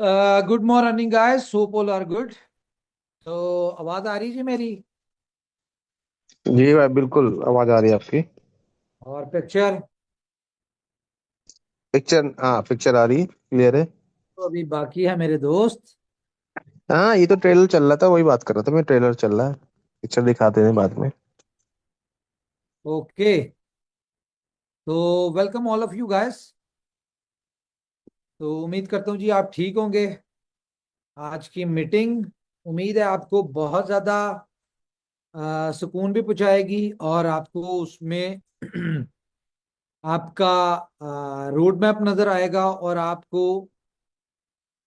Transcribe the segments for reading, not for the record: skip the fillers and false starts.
Good morning guys, hope all are good. तो आवाज आ रही जी मेरी? जी भाई, बिल्कुल आवाज आ रही है आपकी। और पिक्चर पिक्चर, हाँ पिक्चर आ रही है, क्लियर है। तो अभी बाकी है मेरे दोस्त। हाँ, ये तो ट्रेलर चल रहा था, वही बात कर रहा था मैं। ट्रेलर चल रहा है, पिक्चर दिखाते हैं बाद में। ओके, तो welcome all of you guys. तो उम्मीद करता हूँ जी आप ठीक होंगे। आज की मीटिंग उम्मीद है आपको बहुत ज्यादा सुकून भी पहुंचाएगी और आपको उसमें आपका रोड मैप नजर आएगा और आपको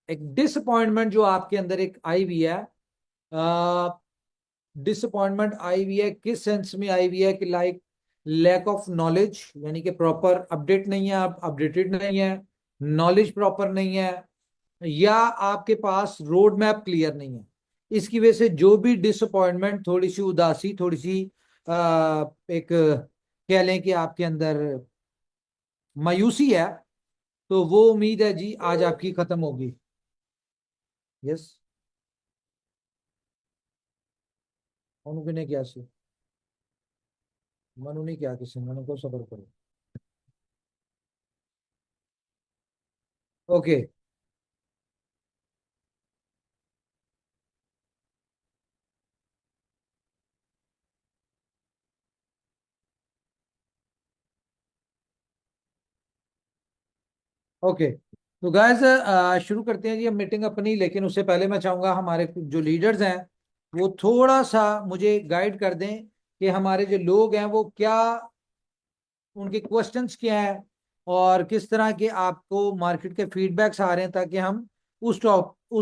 एक डिसअपॉइंटमेंट जो आपके अंदर एक आई हुई है, डिसअपॉइंटमेंट आई हुई है, किस सेंस में आई हुई है कि लाइक लैक ऑफ नॉलेज, यानी कि प्रॉपर अपडेट नहीं है, आप अपडेटेड नहीं है, नॉलेज प्रॉपर नहीं है, या आपके पास रोड मैप क्लियर नहीं है। इसकी वजह से जो भी डिसअपॉइंटमेंट, थोड़ी सी उदासी, थोड़ी सी एक कह लें कि आपके अंदर मायूसी है, तो वो उम्मीद है जी आज आपकी खत्म होगी। यस, उन्होंने क्या सी मनु ने क्या किसी मनु को सबर करो। Okay, okay. तो गाइस शुरू करते हैं जी हम मीटिंग अपनी, लेकिन उससे पहले मैं चाहूंगा हमारे कुछ जो लीडर्स हैं वो थोड़ा सा मुझे गाइड कर दें कि हमारे जो लोग हैं वो क्या, उनके क्वेश्चंस क्या हैं और किस तरह के आपको मार्केट के फीडबैक्स आ रहे हैं, ताकि हम उस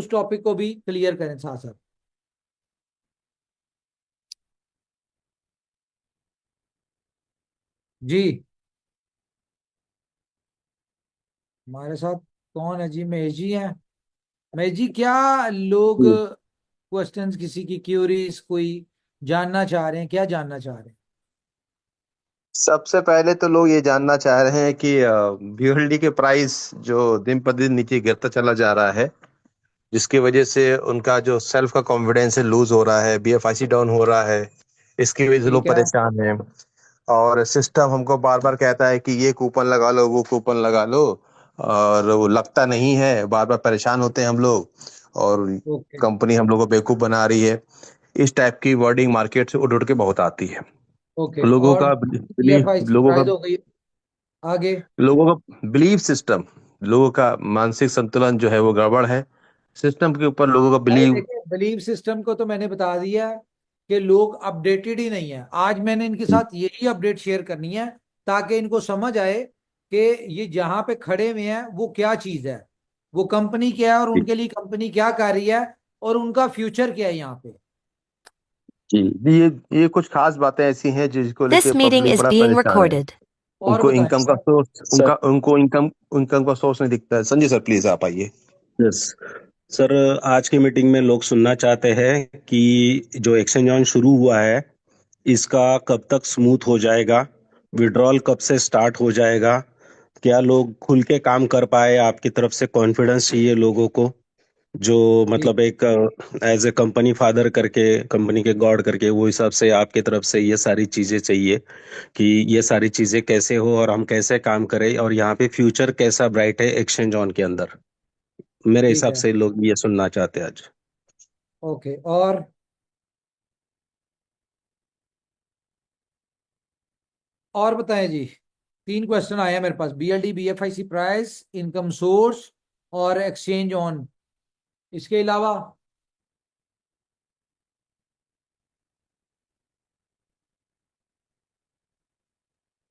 टॉपिक को भी क्लियर करें साथ साथ। जी, हमारे साथ कौन है जी? महेश जी हैं। महेश जी, क्या लोग जी। क्वेश्चंस, किसी की क्यूरीज कोई जानना चाह रहे हैं, क्या जानना चाह रहे हैं? सबसे पहले तो लोग ये जानना चाह रहे हैं कि बीएलडी के प्राइस जो दिन पर दिन नीचे गिरता चला जा रहा है, जिसकी वजह से उनका जो सेल्फ का कॉन्फिडेंस है लूज हो रहा है, बीएफआईसी डाउन हो रहा है। इसकी वजह से ठीक लोग है। परेशान हैं। और सिस्टम हमको बार बार कहता है कि ये कूपन लगा लो, वो कूपन लगा लो, और वो लगता नहीं है। बार बार परेशान होते हैं हम लोग, और ओके, कंपनी हम लोग को बेवकूफ बना रही है। इस टाइप की वर्डिंग मार्केट से उड़ उड़ के बहुत आती है। ओके। लोगों और का बिलीफ ईएफआईसी लोगों प्राइस का हो गई आगे। लोगों का बिलीफ सिस्टम, लोगों का मानसिक संतुलन जो है वो गड़बड़ है। सिस्टम के ऊपर लोगों का अरे बिलीव। देखिए, बिलीव सिस्टम को तो मैंने बता दिया है कि लोग अपडेटेड ही नहीं है। आज मैंने इनके साथ यही अपडेट शेयर करनी है ताकि इनको समझ आए कि ये जहां पे खड़े हुए हैं वो क्या चीज है, वो कंपनी क्या है और उनके लिए कंपनी क्या कर रही है और उनका फ्यूचर क्या है यहाँ पे। जी। ये कुछ खास बातें ऐसी हैं जिसको This लेके meeting पब्लिक is बड़ा being परेशान है। recorded. और उनको बताएं। इनकम का सोर्स, उनको इनकम का सोर्स नहीं दिखता है। संजय सर, प्लीज आप आइए। Yes sir. आज की मीटिंग में लोग सुनना चाहते हैं कि जो एक्सचेंज ऑन शुरू हुआ है इसका कब तक स्मूथ हो जाएगा, विड्रॉल कब से स्टार्ट हो जाएगा, क्या लोग खुल के काम कर पाए, आपकी तरफ से कॉन्फिडेंस चाहिए लोगों को। जो जी, मतलब एक एज ए कंपनी फादर करके, कंपनी के गॉड करके, वो हिसाब से आपकी तरफ से ये सारी चीजें चाहिए कि ये सारी चीजें कैसे हो और हम कैसे काम करें और यहाँ पे फ्यूचर कैसा ब्राइट है एक्सचेंज ऑन के अंदर। मेरे ठीक हिसाब है। से लोग ये सुनना चाहते हैं आज। ओके, और बताएं जी। तीन क्वेश्चन आए हैं मेरे पास: बीएलडी, बीएफआईसी प्राइस, इनकम सोर्स और एक्सचेंज ऑन। इसके अलावा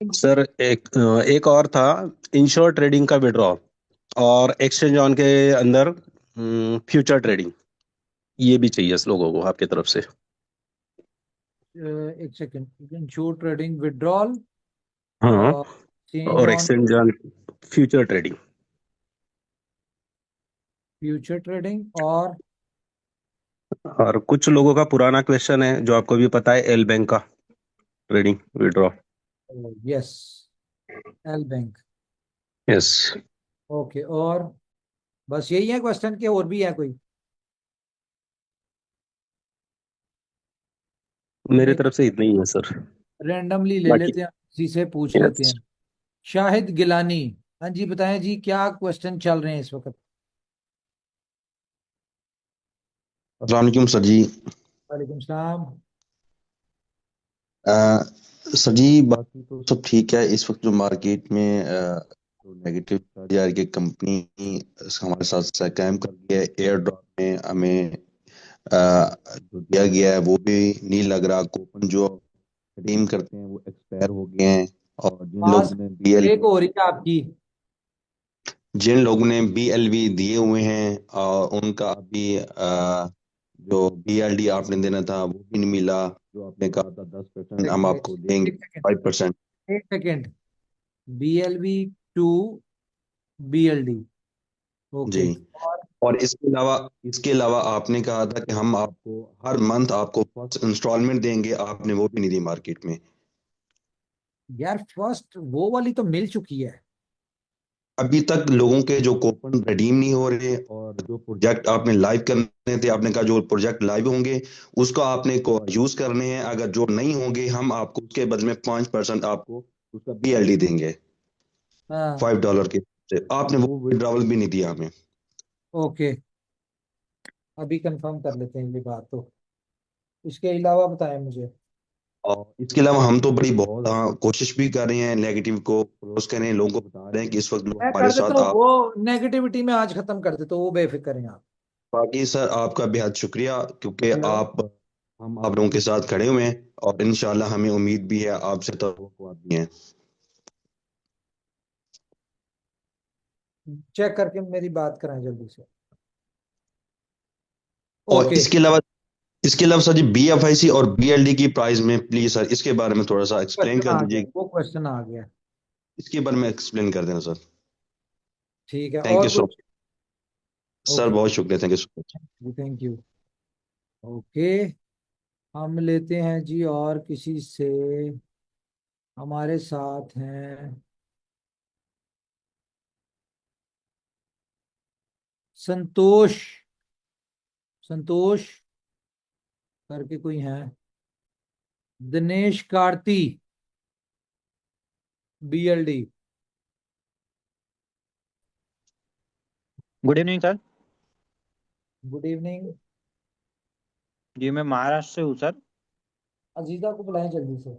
सर एक और था, इंश्योर ट्रेडिंग का विड्रॉ और एक्सचेंज ऑन के अंदर फ्यूचर ट्रेडिंग, ये भी चाहिए इस लोगों को आपकी तरफ से। एक सेकंड, इंश्योर ट्रेडिंग विड्रॉल हाँ, और चेंज और on exchange on future trading. Future trading और और कुछ लोगों का पुराना क्वेश्चन है जो आपको भी पता है, एल बैंक का trading withdraw. Yes, L bank. Yes. Okay, और बस यही है क्वेश्चन के और भी है कोई? मेरे नहीं, तरफ से इतना ही है सर। रैंडमली ले बाकी लेते हैं, किसी से पूछ लेते यस। हैं। शाहिद गिलानी। हाँ जी, बताएं जी, क्या क्वेश्चन चल रहे हैं इस वक्त? अस्सलाम सर जी। वालेकुम सलाम। अ, सर जी, बाकी तो सब ठीक है। इस वक्त जो मार्केट में जो नेगेटिव जा रही है, कंपनी हमारे साथ कैम कर रही है। एयर ड्रॉप में हमें जो दिया गया है वो भी नहीं लग रहा। कूपन जो रिडीम करते हैं वो एक्सपायर हो गए हैं। और पास एक हो रही है आपकी। जिन लोगों ने बीएलवी दिए हुए हैं उनका अभी जो बीएलडी आपने देना था वो भी नहीं मिला। जो आपने कहा था 10% एक हम मिनट, आपको देंगे, एक सेकंड, 5%। एक सेकंड। BLV to BLD। जी। ओके। और और इसके अलावा आपने कहा था कि हम आपको हर मंथ आपको फर्स्ट इंस्टॉलमेंट देंगे, आपने वो भी नहीं दी मार्केट में। यार, फर्स्ट वो वाली तो मिल चुकी है। अभी तक लोगों के जो कूपन रिडीम नहीं हो रहे, और जो प्रोजेक्ट आपने लाइव करने थे, आपने कहा जो प्रोजेक्ट लाइव होंगे उसको आपने को यूज करने हैं। अगर जो नहीं होंगे हम आपको उसके बदले में 5% आपको उसका बीएलडी देंगे, हाँ। $5 के। आपने वो विड्रॉवल भी नहीं दिया हमें। ओके, अभी कंफर्म कर लेते हैं ये बात तो। इसके अलावा बताएं मुझे। और इसके अलावा हम तो बड़ी बहुत कोशिश भी कर रहे हैं, नेगेटिव को क्रॉस कर रहे हैं, लोगों को बता रहे हैं कि इस वक्त लोग मैं हमारे कर देता साथ हूँ आप। वो, नेगेटिविटी में आज खत्म कर देता हूँ, वो बेफिक्र हैं आप। बाकी सर आपका बेहद शुक्रिया, क्योंकि हेलो। हम आप लोगों के साथ खड़े हुए हैं, और इंशाल्लाह हमें उम्मीद भी है आपसे, तो भी है। चेक करके मेरी बात कराएं जल्दी से। और ओके। इसके अलावा सर जी, बीएफआईसी और बीएलडी की प्राइस में प्लीज सर इसके बारे में थोड़ा सा एक्सप्लेन क्वेश्चन कर आ गया, दीजिए। वो क्वेश्चन आ गया। इसके बारे में एक्सप्लेन कर देना सर। ठीक है, थैंक और यू सो। कुछ? सर ओके, बहुत शुक्रिया, thank you so much. Thank you. Okay, हम लेते हैं जी और किसी से। हमारे साथ हैं संतोष। संतोष करके कोई है? Dinesh Karthi, BLD। Good evening sir. Good evening. जी मैं महाराष्ट्र से हूँ सर। अजीजा को बुलाएं जल्दी से।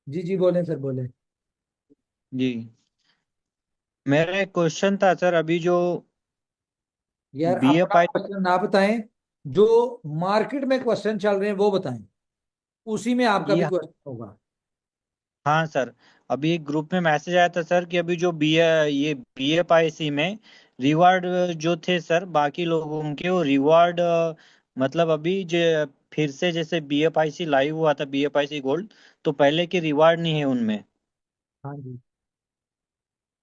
जी जी, बोलें सर, बोलें। जी मेरा एक क्वेश्चन था सर, अभी जो यार, बी एफ अपना आई। क्वेश्चन ना बताएं, जो मार्केट में क्वेश्चन चल रहे हैं वो बताएं, उसी में आपका भी ये क्वेश्चन होगा। हाँ सर, अभी एक ग्रुप में मैसेज आया था सर कि अभी जो ये बी एफ आई सी में रिवार्ड जो थे सर बाकी लोगों के, वो रिवार्ड मतलब अभी जो फिर से जैसे B F I C live हुआ था, B F I C gold, तो पहले के रिवार्ड नहीं है उनमें। हाँ जी।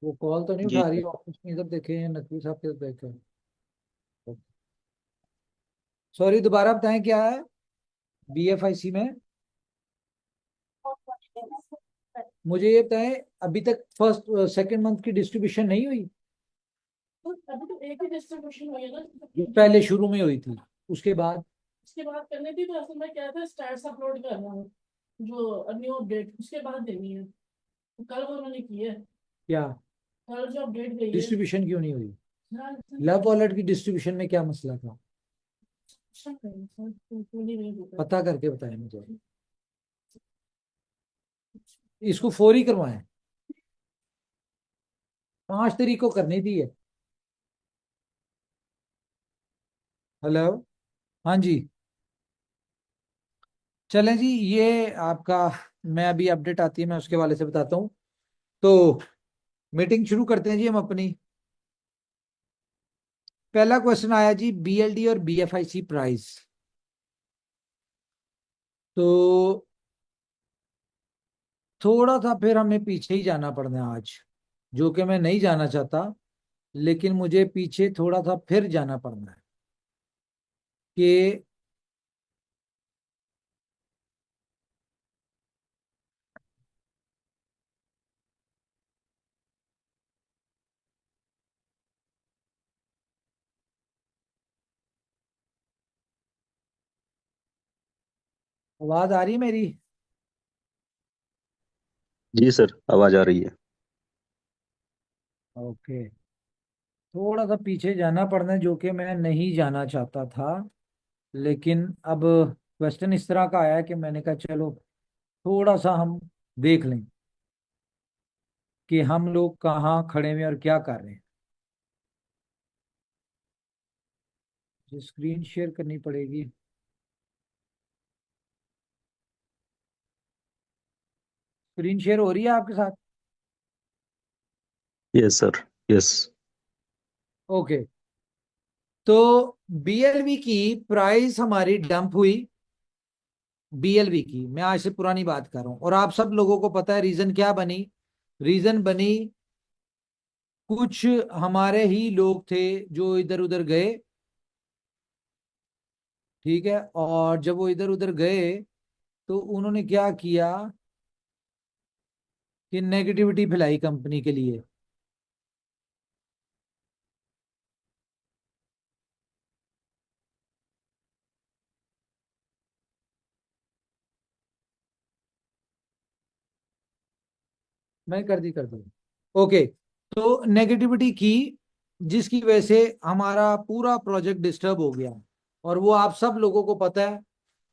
वो कॉल तो नहीं जी उठा रही सर। ऑफिस में, इधर देखे, नकवी साहब के देखे। सॉरी, दोबारा बताएं क्या है BFIC में? मुझे ये बताएं, अभी तक फर्स्ट सेकंड मंथ की डिस्ट्रीब्यूशन नहीं हुई? तो अभी तो एक ही डिस्ट्रीब्यूशन हुई है ना। ये पहले शुरू में हुई थी, उसके बाद? उसके बाद करनी थी, तो असल में क्या था, स्टैट्स अपलोड करना है जो न्यू अपडेट, उसके बाद देनी है। तो कल वो उन्होंने की है। क्या कल जो अपडेट गई है। डिस्ट्रीब्यूशन क्यों नहीं हुई? हाँ, लव वॉलेट की डिस्ट्रीब्यूशन में क्या मसला था? अच्छा करें, सर, बिल्कुल ही नहीं होता। पता करके बताएं मुझे। इसको फौरी करवाएं, 5 तारीख को करनी थी है। हेलो। हाँ जी। चलें जी, ये आपका, मैं अभी अपडेट आती है मैं उसके वाले से बताता हूँ। तो मीटिंग शुरू करते हैं जी हम अपनी। पहला क्वेश्चन आया जी, BLD और BFIC प्राइस। तो थोड़ा सा फिर हमें पीछे ही जाना पड़ना है आज, जो कि मैं नहीं जाना चाहता, लेकिन मुझे पीछे थोड़ा सा फिर जाना पड़ना है कि आवाज आ रही है मेरी? जी सर, आवाज आ रही है। ओके। थोड़ा सा पीछे जाना पड़ना है, जो कि मैं नहीं जाना चाहता था, लेकिन अब क्वेश्चन इस तरह का आया कि मैंने कहा चलो थोड़ा सा हम देख लें कि हम लोग कहाँ खड़े हुए और क्या कर रहे हैं। स्क्रीन शेयर करनी पड़ेगी। स्क्रीन शेयर हो रही है आपके साथ? Yes sir, yes. ओके। तो बीएलवी की प्राइस हमारी डंप हुई। बीएलवी की मैं आज से पुरानी बात कर रहा हूं, और आप सब लोगों को पता है रीजन क्या बनी। रीजन बनी, कुछ हमारे ही लोग थे जो इधर उधर गए। ठीक है, और जब वो इधर उधर गए तो उन्होंने क्या किया कि नेगेटिविटी फैलाई कंपनी के लिए। मैं कर दी। ओके। तो नेगेटिविटी की, जिसकी वजह से हमारा पूरा प्रोजेक्ट डिस्टर्ब हो गया। और वो आप सब लोगों को पता है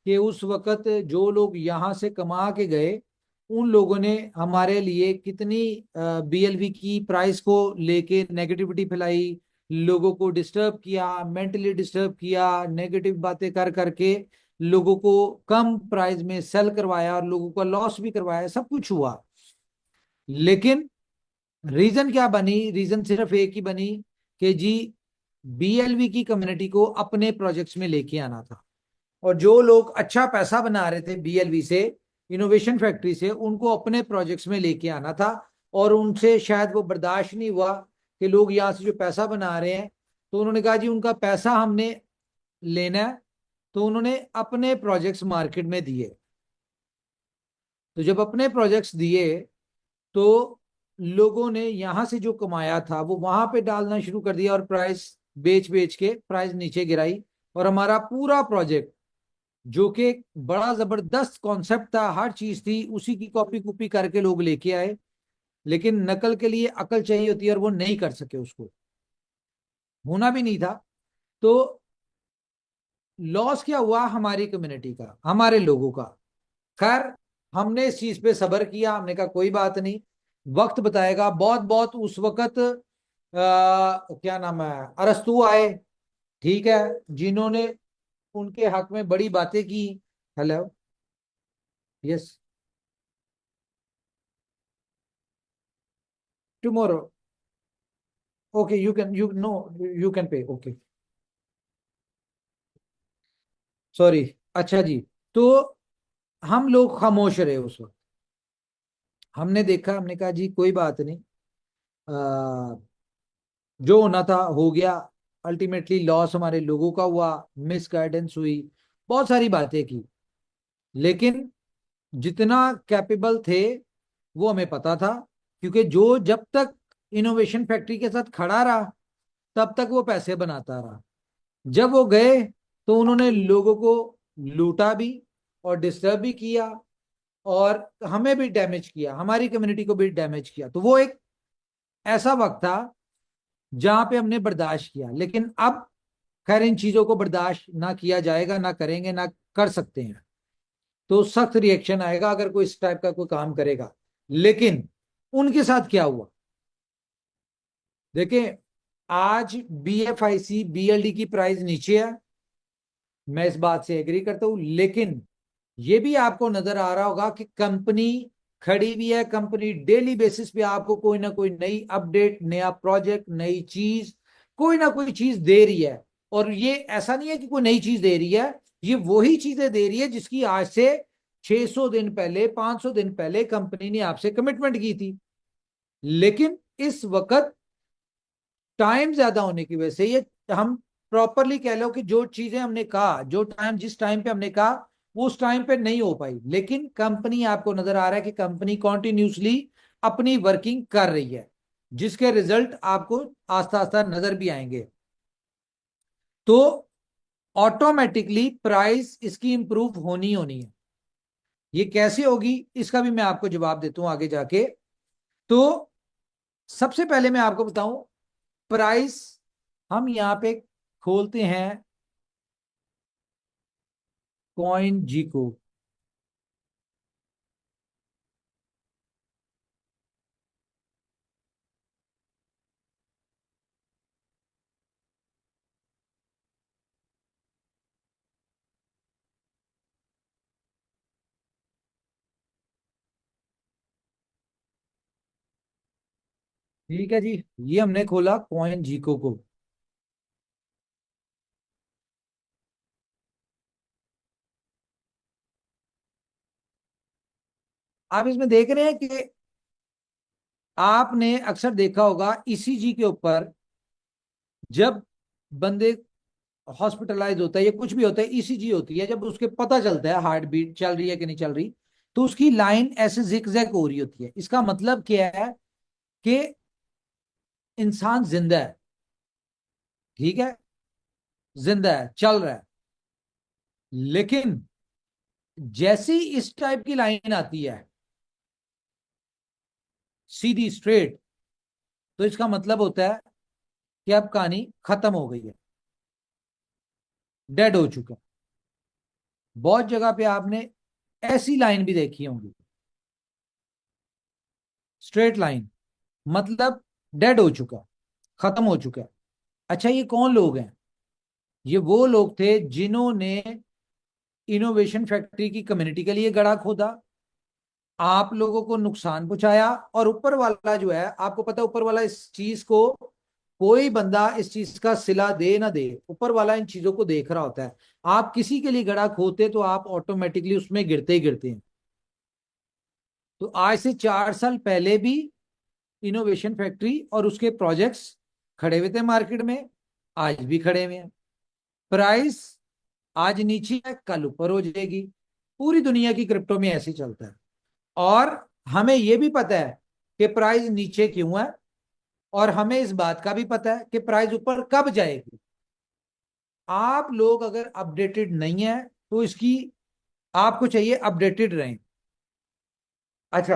कि उस वक्त जो लोग यहाँ से कमा के गए, उन लोगों ने हमारे लिए कितनी बीएलवी की प्राइस को लेके नेगेटिविटी फैलाई, लोगों को डिस्टर्ब किया, मेंटली डिस्टर्ब किया, नेगेटिव बातें कर करके लोगों को कम प्राइस में सेल करवाया और लोगों का लॉस भी करवाया, सब कुछ हुआ। लेकिन रीजन क्या बनी? रीजन सिर्फ एक ही बनी कि जी बीएलवी की कम्युनिटी को अपने प्रोजेक्ट्स में लेके आना था। और जो लोग अच्छा पैसा बना रहे थे बीएलवी से, इनोवेशन फैक्ट्री से, उनको अपने प्रोजेक्ट्स में लेके आना था। और उनसे शायद वो बर्दाश्त नहीं हुआ कि लोग यहाँ से जो पैसा बना रहे हैं, तो उन्होंने कहा जी उनका पैसा हमने लेना है। तो उन्होंने अपने प्रोजेक्ट्स मार्केट में दिए। तो जब अपने प्रोजेक्ट्स दिए तो लोगों ने यहां से जो कमाया था वो वहां पे डालना शुरू कर दिया, और प्राइस बेच बेच के प्राइस नीचे गिराई। और हमारा पूरा प्रोजेक्ट, जो कि बड़ा जबरदस्त कॉन्सेप्ट था, हर चीज थी, उसी की कॉपी कॉपी करके लोग लेके आए। लेकिन नकल के लिए अकल चाहिए होती है, और वो नहीं कर सके, उसको होना भी नहीं था। तो लॉस क्या हुआ हमारी कम्युनिटी का, हमारे लोगों का। खैर, हमने इस चीज पे सब्र किया, हमने कहा कोई बात नहीं, वक्त बताएगा। बहुत बहुत उस वक्त क्या नाम है, अरस्तु आए। ठीक है, जिन्होंने उनके हक में बड़ी बातें की। Hello, yes, tomorrow, okay, you can, you know, you can pay, okay, sorry. अच्छा जी। तो हम लोग खामोश रहे उस वक्त। हमने देखा, हमने कहा जी कोई बात नहीं, जो होना था हो गया। अल्टीमेटली लॉस हमारे लोगों का हुआ, मिस गाइडेंस हुई, बहुत सारी बातें की। लेकिन जितना कैपेबल थे वो हमें पता था, क्योंकि जो जब तक इनोवेशन फैक्ट्री के साथ खड़ा रहा तब तक वो पैसे बनाता रहा। जब वो गए तो उन्होंने लोगों को लूटा भी और डिस्टर्ब भी किया, और हमें भी डैमेज किया, हमारी कम्युनिटी को भी डैमेज किया। तो वो एक ऐसा वक्त था जहां पे हमने बर्दाश्त किया। लेकिन अब खैर इन चीजों को बर्दाश्त ना किया जाएगा, ना करेंगे, ना कर सकते हैं। तो सख्त रिएक्शन आएगा अगर कोई इस टाइप का कोई काम करेगा। लेकिन उनके साथ क्या हुआ, देखिए, आज बीएफआईसी बीएलडी की प्राइस नीचे है, मैं इस बात से एग्री करता हूं। लेकिन ये भी आपको नजर आ रहा होगा कि कंपनी खड़ी हुई है, कंपनी डेली बेसिस पे आपको कोई ना कोई नई अपडेट, नया प्रोजेक्ट, नई चीज, कोई ना कोई चीज दे रही है। और ये ऐसा नहीं है कि कोई नई चीज दे रही है, ये वही चीजें दे रही है जिसकी आज से 600 दिन पहले, 500 दिन पहले कंपनी ने आपसे कमिटमेंट की थी। लेकिन इस वक्त टाइम ज्यादा होने की वजह से ये, हम प्रॉपरली कह लो कि जो चीजें हमने कहा, जो टाइम, जिस टाइम पे हमने कहा, वो उस टाइम पे नहीं हो पाई। लेकिन कंपनी, आपको नजर आ रहा है कि कंपनी कॉन्टिन्यूसली अपनी वर्किंग कर रही है, जिसके रिजल्ट आपको आस्ता आस्ता नजर भी आएंगे। तो ऑटोमेटिकली प्राइस इसकी इंप्रूव होनी होनी है। ये कैसे होगी इसका भी मैं आपको जवाब देता हूं आगे जाके। तो सबसे पहले मैं आपको बताऊं, प्राइस हम यहां पे खोलते हैं कॉइन जी को। ठीक है जी, ये हमने खोला कॉइन जीको को। आप इसमें देख रहे हैं कि आपने अक्सर देखा होगा ईसीजी के ऊपर, जब बंदे हॉस्पिटलाइज होता है या कुछ भी होता है, ईसीजी होती है, जब उसके पता चलता है हार्ट बीट चल रही है कि नहीं चल रही, तो उसकी लाइन ऐसे जिगजैग हो रही होती है। इसका मतलब क्या है कि इंसान जिंदा है, ठीक है, जिंदा है, चल रहा है। लेकिन जैसी इस टाइप की लाइन आती है सीधी स्ट्रेट, तो इसका मतलब होता है कि अब कहानी खत्म हो गई है, डेड हो चुका है। बहुत जगह पे आपने ऐसी लाइन भी देखी होंगी, स्ट्रेट लाइन, मतलब डेड हो चुका, खत्म हो चुका है। अच्छा, ये कौन लोग हैं? ये वो लोग थे जिन्होंने इनोवेशन फैक्ट्री की कम्युनिटी के लिए गड्ढा खोदा, आप लोगों को नुकसान पहुंचाया, और ऊपर वाला जो है, आपको पता है ऊपर वाला इस चीज को, कोई बंदा इस चीज का सिला दे ना दे, ऊपर वाला इन चीजों को देख रहा होता है। आप किसी के लिए गड्ढा खोदते तो आप ऑटोमेटिकली उसमें गिरते ही गिरते हैं। तो आज से 4 साल पहले भी इनोवेशन फैक्ट्री और उसके प्रोजेक्ट्स खड़े हुए थे मार्केट में, आज भी खड़े हुए हैं। प्राइस आज नीचे है, कल ऊपर हो जाएगी। पूरी दुनिया की क्रिप्टो में ऐसे ही चलता है। और हमें यह भी पता है कि प्राइस नीचे क्यों है, और हमें इस बात का भी पता है कि प्राइस ऊपर कब जाएगी। आप लोग अगर अपडेटेड नहीं है तो इसकी आपको चाहिए अपडेटेड रहें। अच्छा,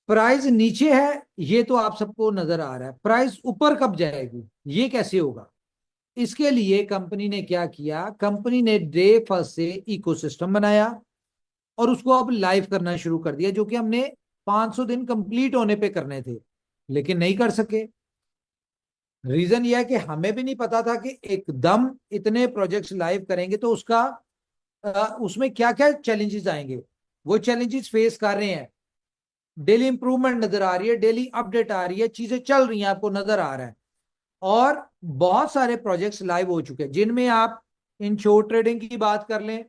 प्राइस नीचे है ये तो आप सबको नजर आ रहा है, प्राइस ऊपर कब जाएगी ये कैसे होगा? इसके लिए कंपनी ने क्या किया, कंपनी ने डे फर्स्ट से इकोसिस्टम बनाया और उसको अब लाइव करना शुरू कर दिया, जो कि हमने 500 दिन कंप्लीट होने पे करने थे लेकिन नहीं कर सके। रीजन यह है कि हमें भी नहीं पता था कि एकदम इतने प्रोजेक्ट्स लाइव करेंगे तो उसका उसमें क्या क्या चैलेंजेस आएंगे। वो चैलेंजेस फेस कर रहे हैं, डेली इंप्रूवमेंट नजर आ रही है, डेली अपडेट आ रही है, चीजें चल रही हैं, आपको नजर आ रहा है। और बहुत सारे प्रोजेक्ट्स लाइव हो चुके हैं, जिनमें आप इंश्योर ट्रेडिंग की बात कर लें,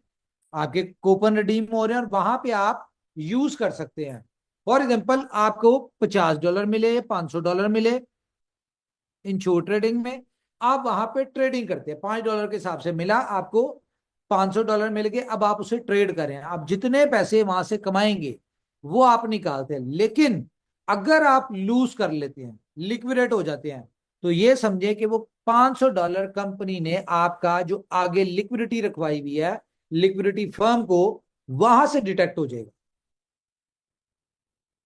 आपके कूपन रिडीम हो रहे हैं और वहां पे आप यूज कर सकते हैं। फॉर एग्जाम्पल, आपको $50 मिले, $500 मिले इंश्योर ट्रेडिंग में, आप वहां पे ट्रेडिंग करते हैं, $5 के हिसाब से मिला आपको, $500 मिल गए, अब आप उसे ट्रेड करें, आप जितने पैसे वहां से कमाएंगे वो आप निकालते हैं। लेकिन अगर आप लूज कर लेते हैं, लिक्विडेट हो जाते हैं, तो ये समझे कि वो $500 कंपनी ने आपका जो आगे लिक्विडिटी रखवाई हुई है, लिक्विडिटी फर्म को, वहां से डिटेक्ट हो जाएगा,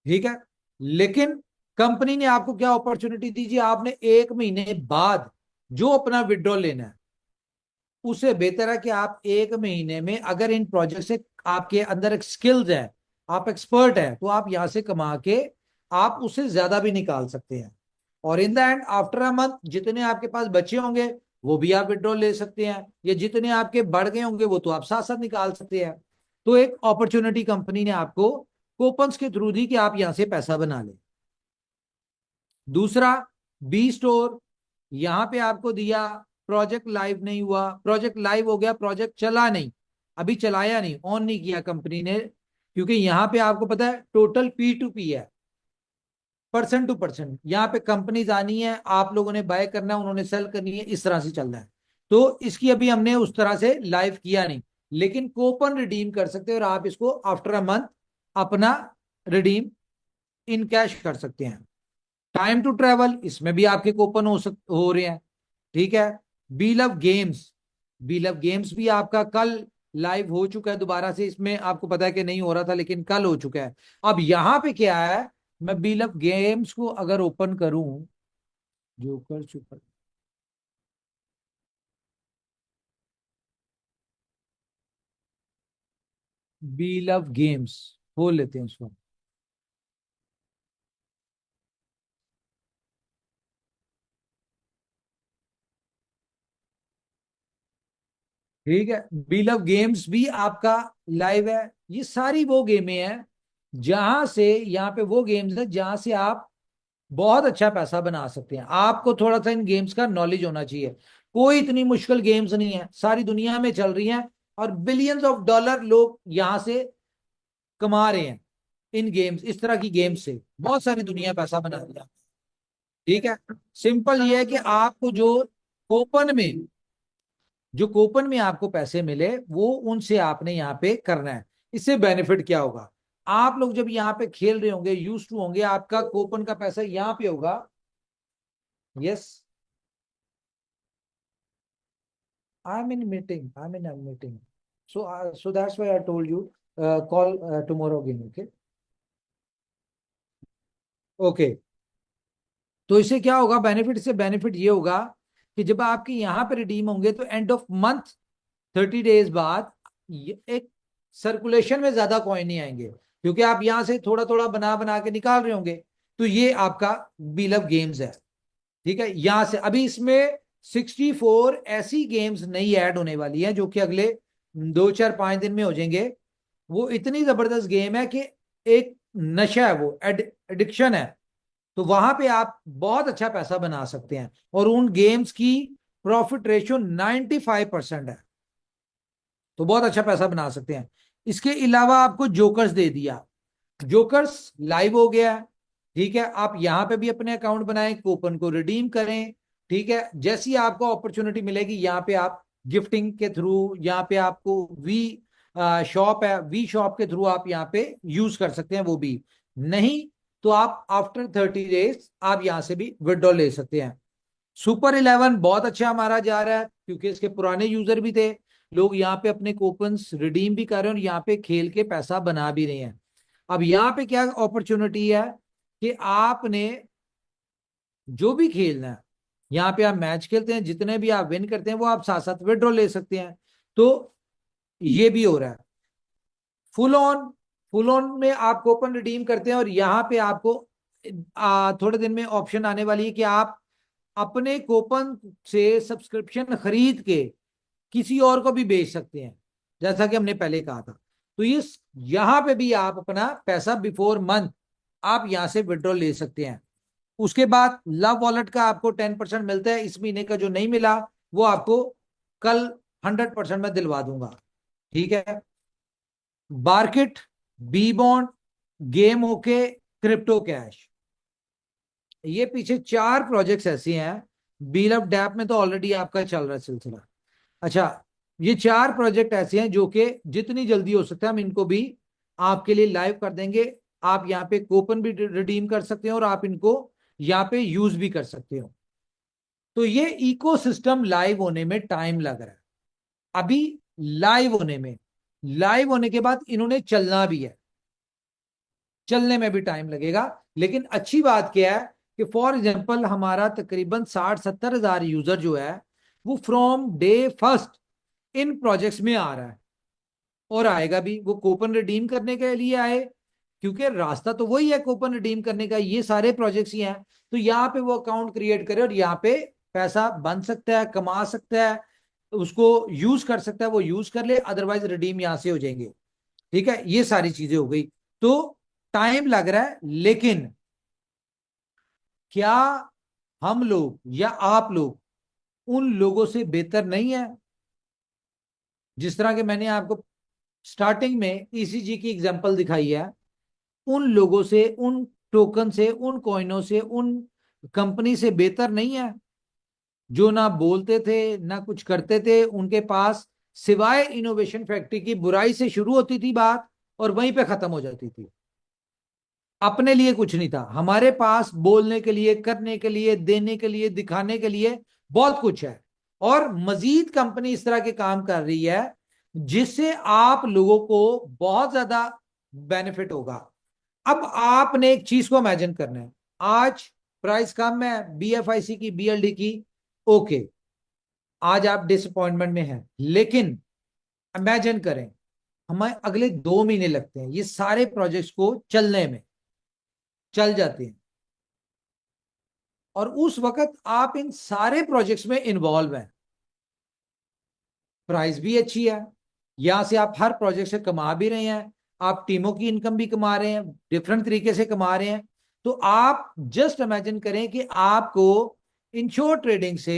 ठीक है। लेकिन कंपनी ने आपको क्या अपॉर्चुनिटी दीजिए, आपने 1 महीने बाद जो अपना विड्रॉल लेना है, उससे बेहतर है कि आप 1 महीने में, अगर इन प्रोजेक्ट से आपके अंदर एक स्किल्स है, आप एक्सपर्ट है, तो आप यहां से कमा के आप उससे ज्यादा भी निकाल सकते हैं। और in the end after a month जितने आपके पास बचे होंगे वो भी आप विड्रॉल ले सकते हैं, या जितने आपके बढ़ गए होंगे वो तो आप साथ साथ निकाल सकते हैं। तो एक अपॉर्चुनिटी कंपनी ने आपको कूपन्स के थ्रू दी कि आप यहां से पैसा बना लें। दूसरा, बी स्टोर, यहां पे आपको दिया, प्रोजेक्ट लाइव नहीं हुआ, प्रोजेक्ट लाइव हो गया, प्रोजेक्ट चला नहीं, अभी चलाया नहीं, ऑन नहीं किया कंपनी ने, क्योंकि यहां पे आपको पता है टोटल P2P है, पर्सन टू पर्सन। यहाँ पे कंपनीज आनी है, आप लोगों ने बाय करना है, उन्होंने सेल करनी है, इस तरह से चल रहा है। तो इसकी अभी हमने उस तरह से लाइव किया नहीं, लेकिन कूपन रिडीम कर सकते हैं और आप इसको आफ्टर अ मंथ अपना रिडीम इन कैश कर सकते हैं। टाइम टू ट्रेवल, इसमें भी आपके कूपन हो रहे हैं, ठीक है। B love games, B love games भी आपका कल लाइव हो चुका है दोबारा से, इसमें आपको पता है कि नहीं हो रहा था लेकिन कल हो चुका है। अब यहाँ पे क्या है, मैं व्हील ऑफ गेम्स को अगर ओपन करूं, joker super, wheel of games खोल लेते हैं इसको। ठीक है, व्हील ऑफ गेम्स भी आपका लाइव है। ये सारी वो गेमें हैं जहां से, यहाँ पे वो गेम्स है जहां से आप बहुत अच्छा पैसा बना सकते हैं। आपको थोड़ा सा इन गेम्स का नॉलेज होना चाहिए। कोई इतनी मुश्किल गेम्स नहीं है, सारी दुनिया में चल रही हैं और बिलियंस ऑफ डॉलर लोग यहां से कमा रहे हैं। इन गेम्स, इस तरह की गेम्स से बहुत सारी दुनिया पैसा बना रही है। ठीक है, सिंपल ये है कि आपको कूपन में जो कूपन में आपको पैसे मिले वो उनसे आपने यहाँ पे करना है। इससे बेनिफिट क्या होगा, आप लोग जब यहाँ पे खेल रहे होंगे, यूज टू होंगे, आपका कूपन का पैसा यहाँ पे होगा। Yes, I'm in a meeting. So that's why I told you, call tomorrow again. Okay. Okay. तो इससे क्या होगा बेनिफिट, से बेनिफिट ये होगा कि जब आपके यहाँ पे रिडीम होंगे तो एंड ऑफ मंथ 30 डेज बाद एक सर्कुलेशन में ज्यादा कॉइन नहीं आएंगे, क्योंकि आप यहाँ से थोड़ा थोड़ा बना बना के निकाल रहे होंगे। तो ये आपका व्हील ऑफ गेम्स है। ठीक है, यहां से अभी इसमें 64 ऐसी गेम्स नई ऐड होने वाली हैं जो कि अगले 2 4 5 दिन में हो जाएंगे। वो इतनी जबरदस्त गेम है कि एक नशा है, वो एडिक्शन है। तो वहां पे आप बहुत अच्छा पैसा बना सकते हैं और उन गेम्स की प्रॉफिट रेशियो 95% है, तो बहुत अच्छा पैसा बना सकते हैं। इसके अलावा आपको जोकर्स दे दिया, जोकर्स लाइव हो गया है। ठीक है, आप यहां पे भी अपने अकाउंट बनाएं, कूपन को रिडीम करें। ठीक है, जैसी आपको अपॉर्चुनिटी मिलेगी यहाँ पे आप गिफ्टिंग के थ्रू, यहाँ पे आपको वी शॉप है, वी शॉप के थ्रू आप यहाँ पे यूज कर सकते हैं। वो भी नहीं तो आप आफ्टर 30 डेज आप यहाँ से भी विड्रॉ ले सकते हैं। सुपर 11 बहुत अच्छा हमारा जा रहा है क्योंकि इसके पुराने यूजर भी थे, लोग यहाँ पे अपने कूपन्स रिडीम भी कर रहे हैं और यहाँ पे खेल के पैसा बना भी रहे हैं। अब यहाँ पे क्या अपॉर्चुनिटी है कि आपने जो भी खेलना है, यहाँ पे आप मैच खेलते हैं, जितने भी आप विन करते हैं वो आप साथ साथ विड्रॉ ले सकते हैं। तो ये भी हो रहा है। फुल ऑन में आप कूपन रिडीम करते हैं और यहाँ पे आपको थोड़े दिन में ऑप्शन आने वाली है कि आप अपने कूपन से सब्सक्रिप्शन खरीद के किसी और को भी बेच सकते हैं, जैसा कि हमने पहले कहा था। तो ये यहां पे भी आप अपना पैसा बिफोर मंथ आप यहां से विड्रॉ ले सकते हैं। उसके बाद लव वॉलेट का आपको 10% मिलता है। इस महीने का जो नहीं मिला वो आपको कल 100% में दिलवा दूंगा। ठीक है, बार्किट, B bond, game okay, crypto cash, ये पीछे 4 प्रोजेक्ट्स ऐसे हैं। व्हील ऑफ डैप में तो ऑलरेडी आपका चल रहा है सिलसिला। अच्छा, ये 4 प्रोजेक्ट ऐसे हैं जो कि जितनी जल्दी हो सकता है हम इनको भी आपके लिए लाइव कर देंगे। आप यहाँ पे कूपन भी रिडीम कर सकते हैं और आप इनको यहाँ पे यूज भी कर सकते हो। तो ये इकोसिस्टम लाइव होने में टाइम लग रहा है। अभी लाइव होने के बाद इन्होंने चलना भी है, चलने में भी टाइम लगेगा। लेकिन अच्छी बात क्या है कि फॉर एग्जांपल हमारा तकरीबन 60-70 हजार यूजर जो है वो from day first in projects में आ रहा है और आएगा भी। वो कूपन रिडीम करने के लिए आए, क्योंकि रास्ता तो वही है कूपन रिडीम करने का, ये सारे प्रोजेक्ट्स ही हैं। तो यहाँ पे वो अकाउंट क्रिएट करे और यहाँ पे पैसा बन सकता है, कमा सकता है, उसको यूज कर सकता है, वो यूज कर ले, अदरवाइज रिडीम यहाँ से हो जाएंगे। ठीक है, ये सारी चीजें हो गई। तो टाइम लग रहा है, लेकिन क्या हम लोग या आप लोग उन लोगों से बेहतर नहीं है? जिस तरह के मैंने आपको स्टार्टिंग में ईसीजी की एग्जांपल दिखाई है, उन लोगों से, उन टोकन से, उन कॉइनों से, उन कंपनी से बेहतर नहीं है जो ना बोलते थे ना कुछ करते थे। उनके पास सिवाय इनोवेशन फैक्ट्री की बुराई से शुरू होती थी बात और वहीं पे खत्म हो जाती थी। अपने लिए कुछ नहीं था, हमारे पास बोलने के लिए, करने के लिए, देने के लिए, दिखाने के लिए बहुत कुछ है। और मजीद कंपनी इस तरह के काम कर रही है जिससे आप लोगों को बहुत ज्यादा बेनिफिट होगा। अब आपने एक चीज को इमेजिन करना है, आज प्राइस कम है बीएफआईसी की, बीएलडी की, ओके, आज आप डिसअपॉइंटमेंट में हैं, लेकिन इमेजिन करें हमें अगले 2 महीने लगते हैं ये सारे प्रोजेक्ट्स को चलने में, चल जाते हैं, और उस वक्त आप इन सारे प्रोजेक्ट्स में इन्वॉल्व हैं, प्राइस भी अच्छी है, यहां से आप हर प्रोजेक्ट से कमा भी रहे हैं, आप टीमों की इनकम भी कमा रहे हैं, डिफरेंट तरीके से कमा रहे हैं। तो आप जस्ट इमेजिन करें कि आपको इंश्योर ट्रेडिंग से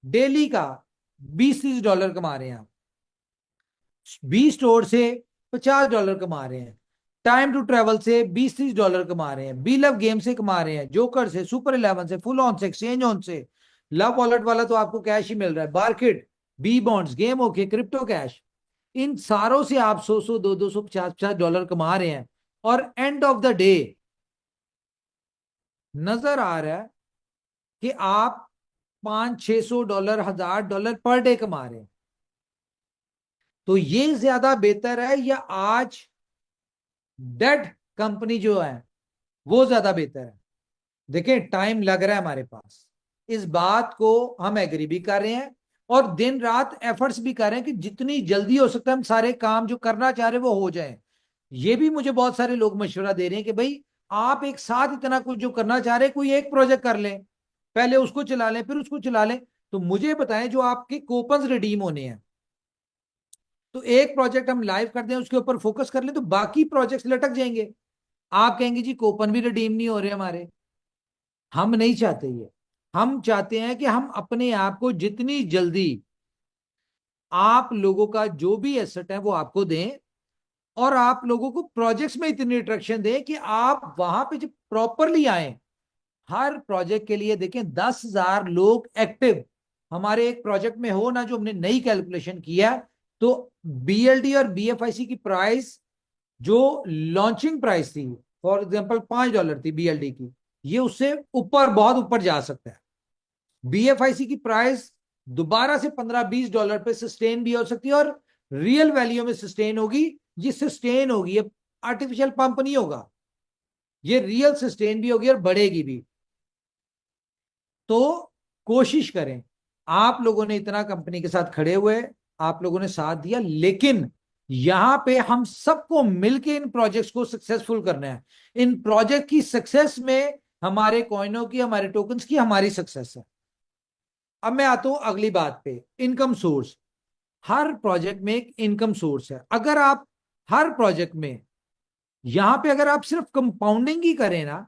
डेली का 20-30 डॉलर कमा रहे हैं आप, 20 स्टोर से $50 कमा रहे हैं, टाइम टू ट्रेवल से 20-30 डॉलर कमा रहे हैं, बी लव गेम से कमा रहे हैं, जोकर से, सुपर 11 से, फुल ऑन से, एक्सचेंज ऑन से, लव वॉलेट वाला तो आपको कैश ही मिल रहा है, market, B bonds, game okay, crypto cash, इन सारों से आप 100 200 50 50 डॉलर कमा रहे हैं, और एंड ऑफ द डे नजर आ रहा है कि आप 500 600 डॉलर, $1000 पर डे कमा रहे हैं। तो ये ज्यादा बेहतर है या आज डेट कंपनी जो है वो ज्यादा बेहतर है? देखें, टाइम लग रहा है हमारे पास, इस बात को हम एग्री भी कर रहे हैं, और दिन रात एफर्ट्स भी कर रहे हैं कि जितनी जल्दी हो सकता है हम सारे काम जो करना चाह रहे हैं वो हो जाए। ये भी मुझे बहुत सारे लोग मशवरा दे रहे हैं कि भाई आप एक साथ इतना कुछ जो करना चाह रहे हैं, कोई एक प्रोजेक्ट कर लें, पहले उसको चला लें फिर उसको चला लें। तो मुझे बताएं, जो आपके कूपन रिडीम होने हैं, तो एक प्रोजेक्ट हम लाइव कर दें, उसके ऊपर फोकस कर लें, तो बाकी प्रोजेक्ट्स लटक जाएंगे। आप कहेंगे जी कूपन भी रिडीम नहीं हो रहे हमारे। हम नहीं चाहते ये, हम चाहते हैं कि हम अपने आप को जितनी जल्दी आप लोगों का जो भी एसेट है वो आपको दें, और आप लोगों को प्रोजेक्ट्स में इतनी अट्रैक्शन दें कि आप वहां पे जब प्रॉपरली आए। हर प्रोजेक्ट के लिए देखें 10,000 लोग एक्टिव हमारे एक प्रोजेक्ट में हो ना, जो हमने नई कैलकुलेशन किया, तो बीएलडी और बीएफआईसी की प्राइस जो लॉन्चिंग प्राइस थी, फॉर एग्जांपल $5 थी बीएलडी की, ये उससे ऊपर, बहुत ऊपर जा सकता है। बीएफआईसी की प्राइस दोबारा से $15-20 पे सस्टेन भी हो सकती है, और रियल वैल्यू में सस्टेन होगी। ये सस्टेन होगी, ये आर्टिफिशियल पंप नहीं होगा, ये रियल सस्टेन भी होगी और बढ़ेगी भी। तो कोशिश करें, आप लोगों ने इतना कंपनी के साथ खड़े हुए, आप लोगों ने साथ दिया, लेकिन यहां पे हम सबको मिलकर इन प्रोजेक्ट्स को सक्सेसफुल करना है। इन प्रोजेक्ट की सक्सेस में हमारे कॉइनों की, हमारे टोकन्स की, हमारी सक्सेस है। अब मैं आता हूं अगली बात पे, इनकम सोर्स। हर प्रोजेक्ट में एक इनकम सोर्स है। अगर आप हर प्रोजेक्ट में, यहां पे अगर आप सिर्फ कंपाउंडिंग ही करें ना,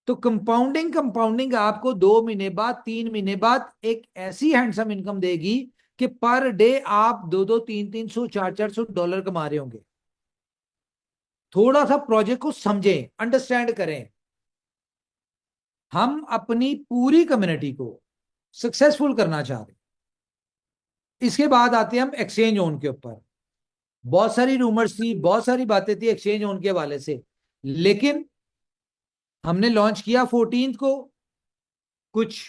तो कंपाउंडिंग कंपाउंडिंग आपको 2 महीने बाद, 3 महीने बाद एक ऐसी हैंडसम इनकम देगी कि पर डे आप 200 300 400 डॉलर कमा रहे होंगे। थोड़ा सा प्रोजेक्ट को समझें, अंडरस्टैंड करें। हम अपनी पूरी कम्युनिटी को सक्सेसफुल करना चाह रहे हैं। इसके बाद आते हैं हम एक्सचेंज ओन के ऊपर। बहुत सारी रूमर्स थी, बहुत सारी बातें थी एक्सचेंज ओन के हवाले से, लेकिन हमने लॉन्च किया 14 को। कुछ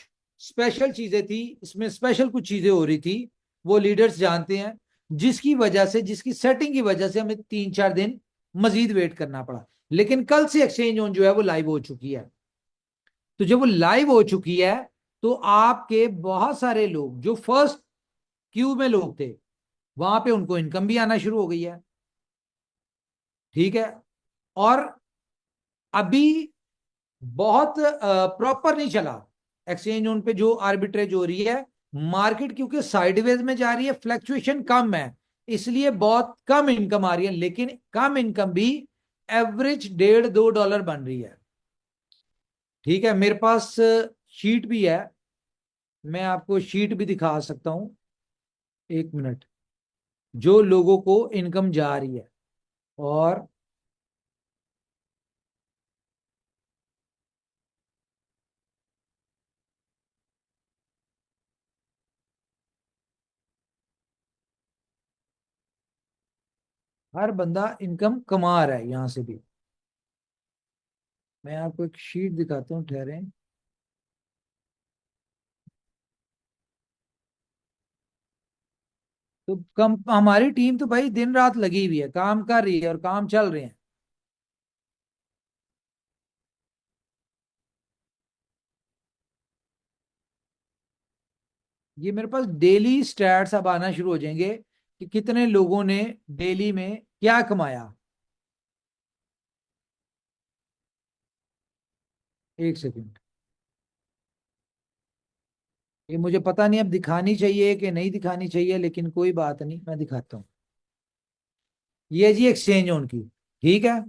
स्पेशल चीजें थी इसमें, स्पेशल कुछ चीजें हो रही थी, वो लीडर्स जानते हैं, जिसकी वजह से, जिसकी सेटिंग की वजह से हमें 3-4 दिन मजीद वेट करना पड़ा। लेकिन कल से एक्सचेंज ऑन जो है वो लाइव हो चुकी है। तो जब वो लाइव हो चुकी है, तो आपके बहुत सारे लोग जो फर्स्ट क्यू में लोग थे, वहां पे उनको इनकम भी आना शुरू हो गई है। ठीक है, और अभी बहुत प्रॉपर नहीं चला एक्सचेंज उन पे जो आर्बिट्रेज हो रही है। मार्केट क्योंकि साइडवेज में जा रही है, फ्लैक्चुएशन कम है, इसलिए बहुत कम इनकम आ रही है, लेकिन कम इनकम भी एवरेज 1.5-2 डॉलर बन रही है। ठीक है, मेरे पास शीट भी है, मैं आपको शीट भी दिखा सकता हूं, 1 मिनट, जो लोगों को इनकम जा रही है। और हर बंदा इनकम कमा रहा है यहां से भी। मैं आपको एक शीट दिखाता हूँ, ठहरे। तो कम हमारी टीम तो भाई दिन रात लगी हुई है, काम कर रही है और काम चल रहे हैं। ये मेरे पास डेली स्टैट्स अब आना शुरू हो जाएंगे कि कितने लोगों ने डेली में क्या कमाया। एक सेकंड, ये मुझे पता नहीं अब दिखानी चाहिए कि नहीं दिखानी चाहिए, लेकिन कोई बात नहीं, मैं दिखाता हूँ। ये जी एक्सचेंज ऑन की, ठीक है।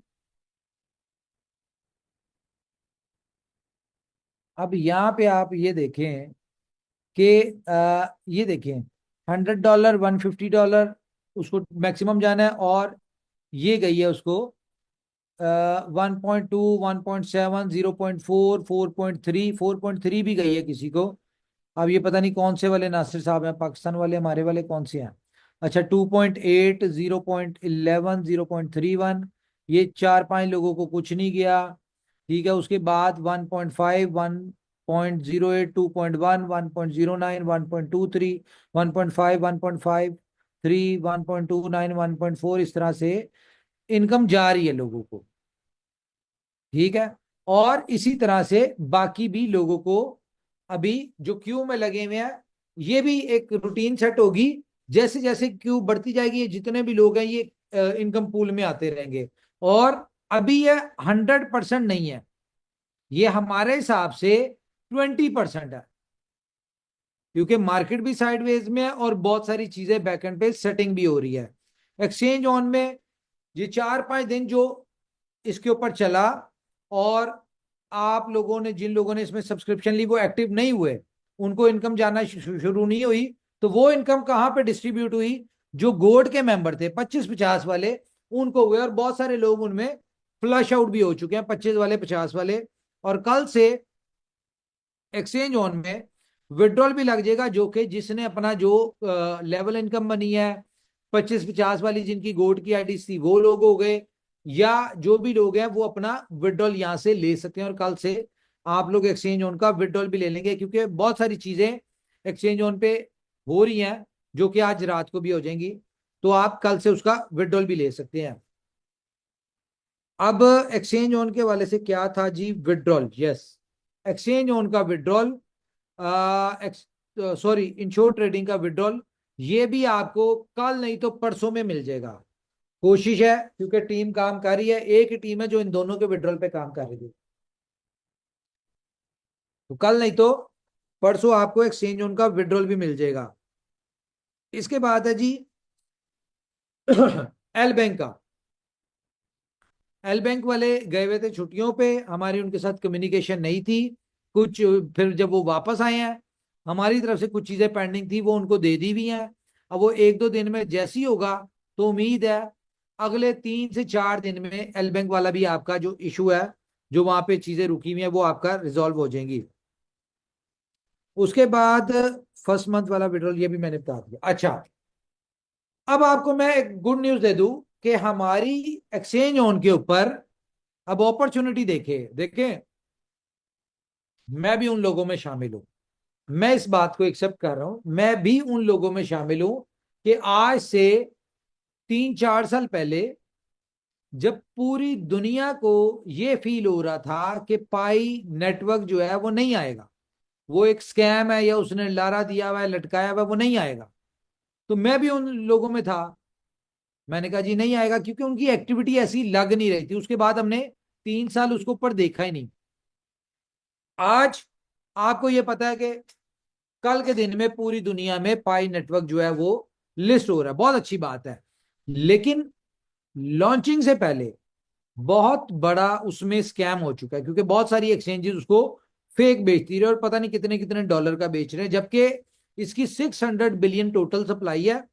अब यहाँ पे आप ये देखें कि ये देखें, $100, $150 उसको मैक्सिमम जाना है, और ये गई है उसको 1.2, 1.7, 0.4, 4.3, 4.3 भी गई है किसी को। अब ये पता नहीं कौन से वाले नासिर साहब हैं, पाकिस्तान वाले, हमारे वाले कौन से हैं। अच्छा, 2.8, 0.11, 0.31, ये 4-5 लोगों को कुछ नहीं गया। ठीक है, उसके बाद 1.5, 1.08, 2.1, 1.09, 1.23, 1.5, 1.53, 1.29, 1.4, इस तरह से इनकम जा रही है लोगों को। ठीक है, और इसी तरह से बाकी भी लोगों को अभी जो क्यू में लगे हुए हैं, ये भी एक रूटीन सेट होगी। जैसे जैसे क्यू बढ़ती जाएगी, ये जितने भी लोग हैं ये इनकम पूल में आते रहेंगे। और अभी ये 100% नहीं है, ये हमारे हिसाब से 20% है, क्योंकि मार्केट भी साइडवेज में है और बहुत सारी चीजें बैकएंड पे सेटिंग भी हो रही है। एक्सचेंज ऑन में ये 4-5 दिन जो इसके ऊपर चला, और आप लोगों ने, जिन लोगों ने इसमें सब्सक्रिप्शन ली वो एक्टिव नहीं हुए, उनको इनकम जाना शुरू नहीं हुई, तो वो इनकम कहां पे डिस्ट्रीब्यूट हुई? जो गोल्ड के मेंबर थे 25-50 वाले, उनको हुए, और बहुत सारे लोग उनमें फ्लश आउट भी हो चुके हैं, 25 वाले, 50 वाले। और कल से एक्सचेंज ऑन में विड्रॉल भी लग जाएगा, जो कि जिसने अपना जो लेवल इनकम बनी है 25-50 वाली, जिनकी गोल्ड की आईडी थी, वो लोग हो गए, या जो भी लोग हैं वो अपना विड्रॉल यहां से ले सकते हैं। और कल से आप लोग एक्सचेंज ऑन का विड्रॉल भी ले लेंगे, क्योंकि बहुत सारी चीजें एक्सचेंज ऑन पे हो रही हैं जो कि आज रात को भी हो जाएंगी, तो आप कल से उसका विड्रॉल भी ले सकते हैं। अब एक्सचेंज ऑन के वाले से क्या था जी? विड्रॉल, यस, एक्सचेंज ऑन का विड्रॉल, सॉरी, इंश्योर ट्रेडिंग का विड्रॉल, ये भी आपको कल नहीं तो परसों में मिल जाएगा। कोशिश है, क्योंकि टीम काम कर रही है, एक ही टीम है जो इन दोनों के विड्रॉल पे काम कर रही थी। तो कल नहीं तो परसों आपको एक्सचेंज ऑन का विड्रॉल भी मिल जाएगा। इसके बाद है जी एल बैंक का। एल बैंक वाले गए हुए थे छुट्टियों पे, हमारी उनके साथ कम्युनिकेशन नहीं थी कुछ। फिर जब वो वापस आए हैं, हमारी तरफ से कुछ चीजें पेंडिंग थी वो उनको दे दी हुई हैं। अब वो 1-2 दिन में जैसी होगा, तो उम्मीद है अगले 3 से 4 दिन में एल बैंक वाला भी आपका जो इशू है, जो वहां पे चीजें रुकी हुई हैं, वो आपका रिजॉल्व हो जाएंगी। उसके बाद फर्स्ट मंथ वाला विड्रॉल, ये भी मैंने बता दिया। अच्छा, अब आपको मैं एक गुड न्यूज दे दूं कि हमारी एक्सचेंज ऑन के ऊपर अब अपॉर्चुनिटी देखे देखे, मैं भी उन लोगों में शामिल हूं। मैं इस बात को एक्सेप्ट कर रहा हूं, मैं भी उन लोगों में शामिल हूं कि आज से 3-4 साल पहले, जब पूरी दुनिया को यह फील हो रहा था कि पाई नेटवर्क जो है वो नहीं आएगा, वो एक स्कैम है या उसने लारा दिया हुआ है, लटकाया हुआ है, वो नहीं आएगा, तो मैं भी उन लोगों में था। मैंने कहा जी नहीं आएगा, क्योंकि उनकी एक्टिविटी ऐसी लग नहीं रही थी। उसके बाद हमने 3 साल उसको ऊपर देखा ही नहीं। आज आपको ये पता है कि कल के दिन में पूरी दुनिया में पाई नेटवर्क जो है वो लिस्ट हो रहा है, बहुत अच्छी बात है। लेकिन लॉन्चिंग से पहले बहुत बड़ा उसमें स्कैम हो चुका है, क्योंकि बहुत सारी एक्सचेंजेस उसको फेक बेचती रहे और पता नहीं कितने कितने डॉलर का बेच रहे हैं, जबकि इसकी 600 बिलियन टोटल सप्लाई है,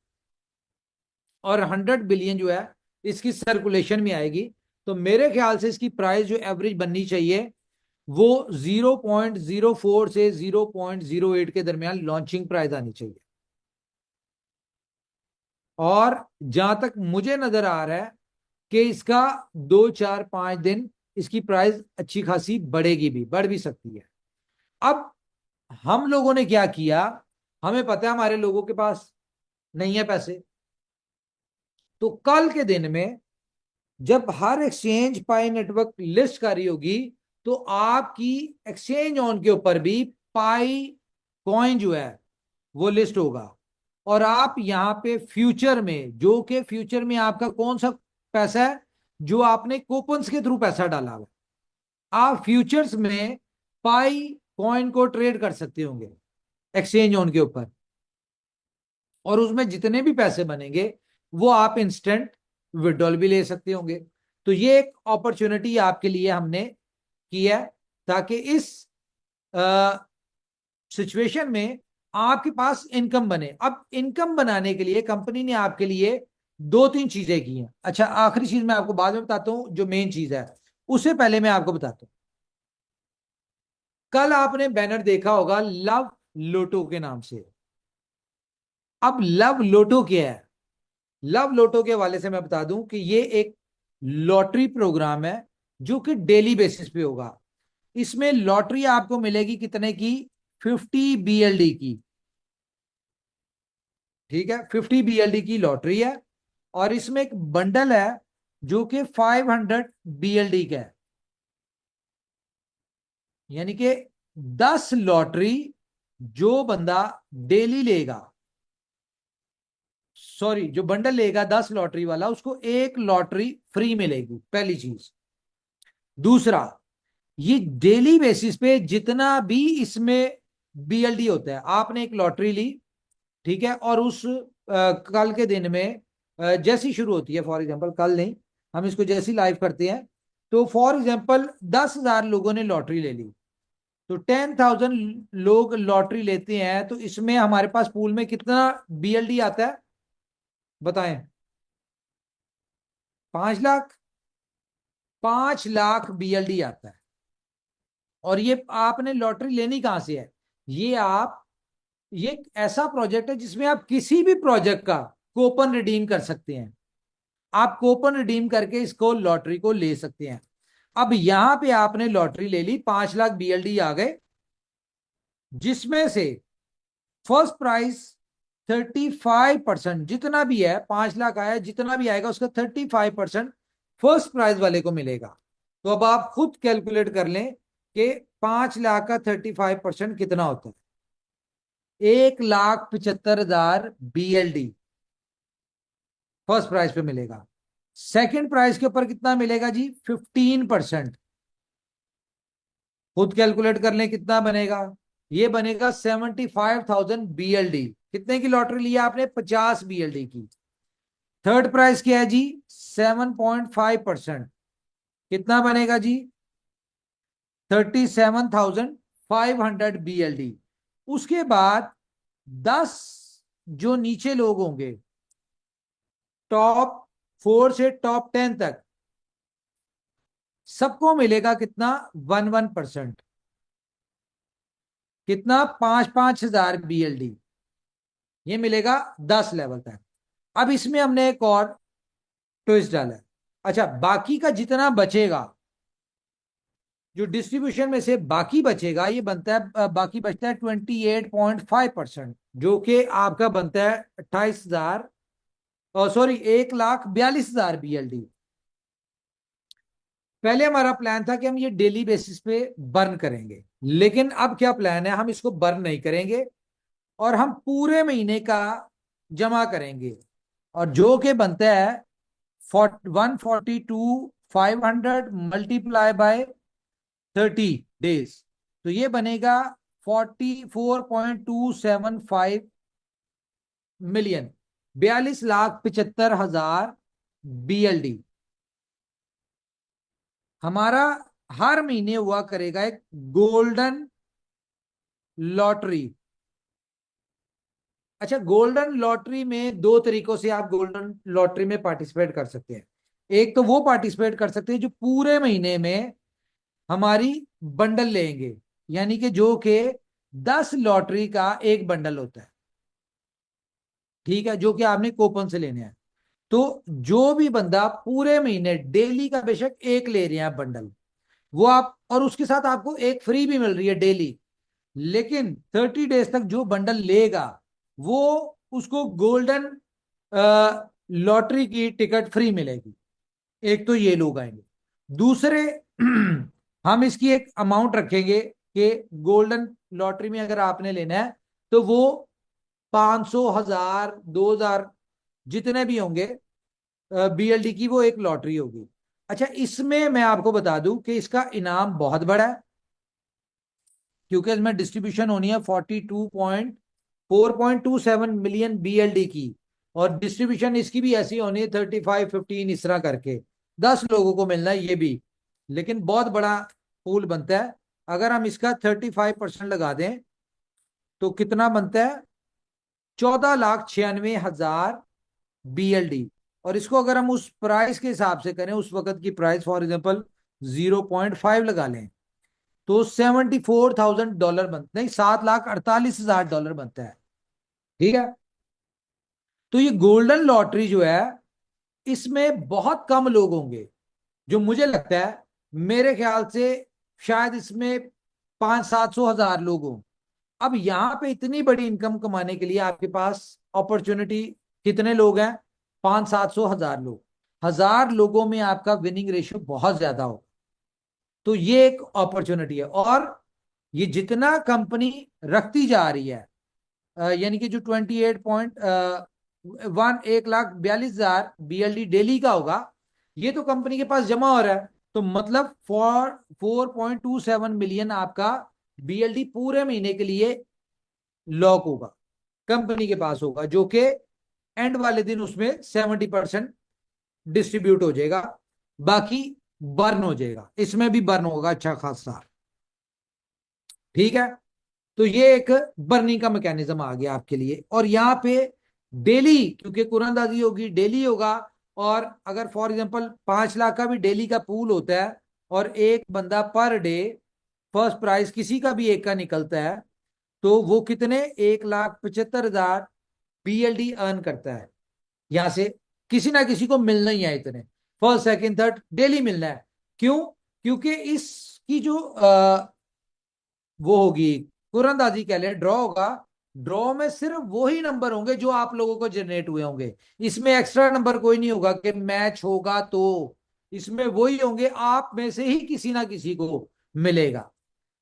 और 100 बिलियन जो है इसकी सर्कुलेशन में आएगी। तो मेरे ख्याल से इसकी प्राइस जो एवरेज बननी चाहिए वो 0.04 से 0.08 के दरमियान लॉन्चिंग प्राइस आनी चाहिए। और जहां तक मुझे नजर आ रहा है कि इसका 2-4-5 दिन इसकी प्राइस अच्छी खासी बढ़ेगी भी, बढ़ भी सकती है। अब हम लोगों ने क्या किया, हमें पता है हमारे लोगों के पास नहीं है पैसे। तो कल के दिन में जब हर एक्सचेंज पाई नेटवर्क लिस्ट कर रही होगी, तो आपकी एक्सचेंज ऑन के ऊपर भी पाई कॉइन जो है वो लिस्ट होगा। और आप यहां पे फ्यूचर में, जो कि फ्यूचर में आपका कौन सा पैसा है, जो आपने कूपन्स के थ्रू पैसा डाला हुआ, आप फ्यूचर्स में पाई कॉइन को ट्रेड कर सकते होंगे एक्सचेंज ऑन के ऊपर, और उसमें जितने भी पैसे बनेंगे वो आप इंस्टेंट विड्रॉल भी ले सकते होंगे। तो ये एक अपॉर्चुनिटी आपके लिए हमने की है, ताकि इस सिचुएशन में आपके पास इनकम बने। अब इनकम बनाने के लिए कंपनी ने आपके लिए दो तीन चीजें की हैं। अच्छा, आखिरी चीज मैं आपको बाद में बताता हूं, जो मेन चीज है उससे पहले मैं आपको बताता हूं। कल आपने बैनर देखा होगा लव लोटो के नाम से। अब लव लोटो क्या है? लव लोटो के हवाले से मैं बता दूं कि ये एक लॉटरी प्रोग्राम है जो कि डेली बेसिस पे होगा। इसमें लॉटरी आपको मिलेगी कितने की? 50 BLD की। ठीक है, 50 BLD की लॉटरी है, और इसमें एक बंडल है जो कि 500 BLD का है। यानी कि 10 लॉटरी जो बंदा डेली लेगा, सॉरी, जो बंडल लेगा 10 लॉटरी वाला, उसको एक लॉटरी फ्री मिलेगी, पहली चीज। दूसरा, ये डेली बेसिस पे जितना भी इसमें BLD होता है, आपने एक लॉटरी ली, ठीक है, और उस कल के दिन में जैसी शुरू होती है, फॉर एग्जांपल कल नहीं, हम इसको जैसी लाइव करते हैं, तो फॉर एग्जांपल 10,000 लोगों ने लॉटरी ले ली, तो 10,000 लोग लॉटरी लेते हैं, तो इसमें हमारे पास पूल में कितना BLD आता है बताएं? 5 लाख। 5 लाख BLD आता है। और ये आपने लॉटरी लेनी कहां से है? ये एक ऐसा प्रोजेक्ट है जिसमें आप किसी भी प्रोजेक्ट का कूपन रिडीम कर सकते हैं। आप कूपन रिडीम करके इसको लॉटरी को ले सकते हैं। अब यहां पे आपने लॉटरी ले ली, 5 लाख BLD आ गए, जिसमें से फर्स्ट प्राइस 35%, जितना भी है 5 लाख आया, जितना भी आएगा उसका 35% फर्स्ट प्राइज वाले को मिलेगा। तो अब आप खुद कैलकुलेट कर लें कि 5 लाख का 35% कितना होता है। 1,75,000 BLD फर्स्ट प्राइज पे मिलेगा। सेकंड प्राइज के ऊपर कितना मिलेगा जी? 15%। खुद कैलकुलेट कर लें कितना बनेगा। ये बनेगा 75,000 BLD। कितने की लॉटरी ली आपने? 50 BLD की। थर्ड प्राइज क्या है जी? 7.5%। कितना बनेगा जी? 37,500 BLD। उसके बाद 10 जो नीचे लोग होंगे, टॉप 4 से टॉप 10 तक, सबको मिलेगा कितना? 1%। कितना? 5,500 BLD। ये मिलेगा 10 लेवल तक। अब इसमें हमने एक और ट्विस्ट डाला है। अच्छा, बाकी का जितना बचेगा, जो डिस्ट्रीब्यूशन में से बाकी बचेगा, ये बनता है, बाकी बचता है 28.5%, जो कि आपका बनता है 28,000, सॉरी 1,42,000 BLD। पहले हमारा प्लान था कि हम ये डेली बेसिस पे बर्न करेंगे, लेकिन अब क्या प्लान है, हम इसको बर्न नहीं करेंगे और हम पूरे महीने का जमा करेंगे, और जो कि बनता है 142,500 मल्टीप्लाई बाय 30 डेज, तो ये बनेगा 44.275 मिलियन, 42,75,000 BLD हमारा हर महीने हुआ करेगा एक गोल्डन लॉटरी। अच्छा, गोल्डन लॉटरी में दो तरीकों से आप गोल्डन लॉटरी में पार्टिसिपेट कर सकते हैं। एक तो वो पार्टिसिपेट कर सकते हैं जो पूरे महीने में हमारी बंडल लेंगे, यानी कि जो कि 10 लॉटरी का एक बंडल होता है, ठीक है, जो कि आपने कूपन से लेने हैं। तो जो भी बंदा पूरे महीने डेली का बेशक एक ले रहे हैं बंडल, वो आप, और उसके साथ आपको एक फ्री भी मिल रही है डेली, लेकिन 30 डेज तक जो बंडल लेगा वो उसको गोल्डन लॉटरी की टिकट फ्री मिलेगी। एक तो ये लोग आएंगे। दूसरे हम इसकी एक अमाउंट रखेंगे कि गोल्डन लॉटरी में अगर आपने लेना है तो वो 500, 1000, 2000 जितने भी होंगे बीएलडी की वो एक लॉटरी होगी। अच्छा, इसमें मैं आपको बता दूं कि इसका इनाम बहुत बड़ा है, क्योंकि इसमें डिस्ट्रीब्यूशन होनी है 4.27 मिलियन बीएलडी की, और डिस्ट्रीब्यूशन इसकी भी ऐसी होनी है 35, 15 इस तरह करके 10 लोगों को मिलना है ये भी। लेकिन बहुत बड़ा पूल बनता है। अगर हम इसका 35% लगा दें तो कितना बनता है? 14,96,000 बीएलडी। और इसको अगर हम उस प्राइस के हिसाब से करें, उस वक्त की प्राइस फॉर एग्जांपल 0.5 लगा लें, तो $74,000 बनता, नहीं, $7,48,000 बनता है। ठीक है। तो ये गोल्डन लॉटरी जो है, इसमें बहुत कम लोग होंगे, जो मुझे लगता है, मेरे ख्याल से शायद इसमें 500-700,000 लोग हों। अब यहां पे इतनी बड़ी इनकम कमाने के लिए आपके पास अपॉर्चुनिटी कितने लोग हैं? 500-700,000 लोग। 1000 लोगों में आपका विनिंग रेशियो बहुत ज्यादा हो, तो ये एक अपॉर्चुनिटी है। और ये जितना कंपनी रखती जा रही है, यानी कि जो 1,42,000 बीएलडी डेली का होगा, ये तो कंपनी के पास जमा हो रहा है, तो मतलब 4.27 मिलियन आपका बीएलडी पूरे महीने के लिए लॉक होगा, कंपनी के पास होगा, जो कि एंड वाले दिन उसमें 70% डिस्ट्रीब्यूट हो जाएगा, बाकी बर्न हो जाएगा। इसमें भी बर्न होगा अच्छा खासा। ठीक है। तो ये एक बर्निंग का मैकेनिज्म आ गया आपके लिए। और यहाँ पे डेली, क्योंकि कुरानदाजी होगी, डेली होगा। और अगर फॉर एग्जांपल 5 लाख का भी डेली का पूल होता है और एक बंदा पर डे फर्स्ट प्राइज किसी का भी एक का निकलता है, तो वो कितने 1,75,000 बीएलडी अर्न करता है। यहां से किसी ना किसी को मिलना ही है इतने, फर्स्ट सेकंड थर्ड डेली मिलना है। क्यों? क्योंकि इसकी जो वो होगी, कुरंदाजी कह ले, ड्रॉ होगा। ड्रॉ में सिर्फ वही नंबर होंगे जो आप लोगों को जनरेट हुए होंगे। इसमें एक्स्ट्रा नंबर कोई नहीं होगा कि मैच होगा, तो इसमें वही होंगे, आप में से ही किसी ना किसी को मिलेगा।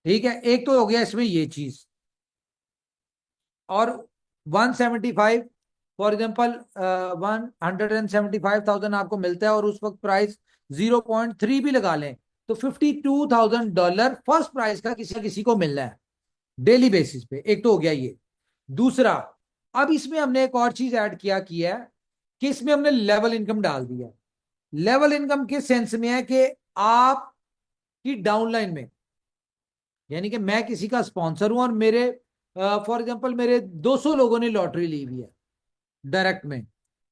ठीक है। एक तो हो गया इसमें ये चीज। और 175, फॉर एग्जाम्पल 175,000 आपको मिलता है, और उस वक्त प्राइस 0.3 भी लगा लें तो $52,000 फर्स्ट प्राइस का किसी किसी को मिलना है डेली बेसिस पे। एक तो हो गया ये। दूसरा, अब इसमें हमने एक और चीज ऐड किया है कि इसमें हमने लेवल इनकम डाल दिया। लेवल इनकम के सेंस में है कि आप की डाउनलाइन में, यानी कि मैं किसी का स्पॉन्सर हूं और मेरे फॉर एग्जांपल मेरे 200 लोगों ने लॉटरी ली हुई है डायरेक्ट में,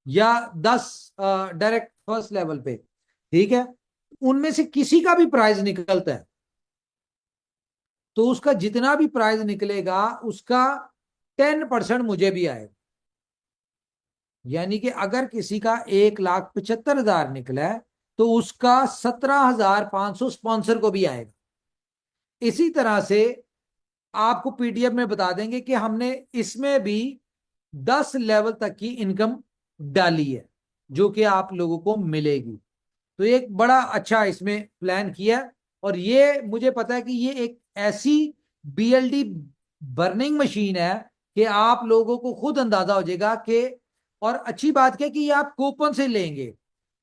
या 10 डायरेक्ट फर्स्ट लेवल पे। ठीक है। उनमें से किसी का भी प्राइज निकलता है, तो उसका जितना भी प्राइज निकलेगा उसका 10% मुझे भी आएगा। यानी कि अगर किसी का 1,75,000 निकला है तो उसका 17,500 स्पॉन्सर को भी आएगा। इसी तरह से आपको पीडीएफ में बता देंगे कि हमने इसमें भी 10 लेवल तक की इनकम डाली है, जो कि आप लोगों को मिलेगी। तो एक बड़ा अच्छा इसमें प्लान किया। और ये मुझे पता है कि ये एक ऐसी बीएलडी बर्निंग मशीन है कि आप लोगों को खुद अंदाजा हो जाएगा कि, और अच्छी बात क्या कि ये आप कूपन से लेंगे,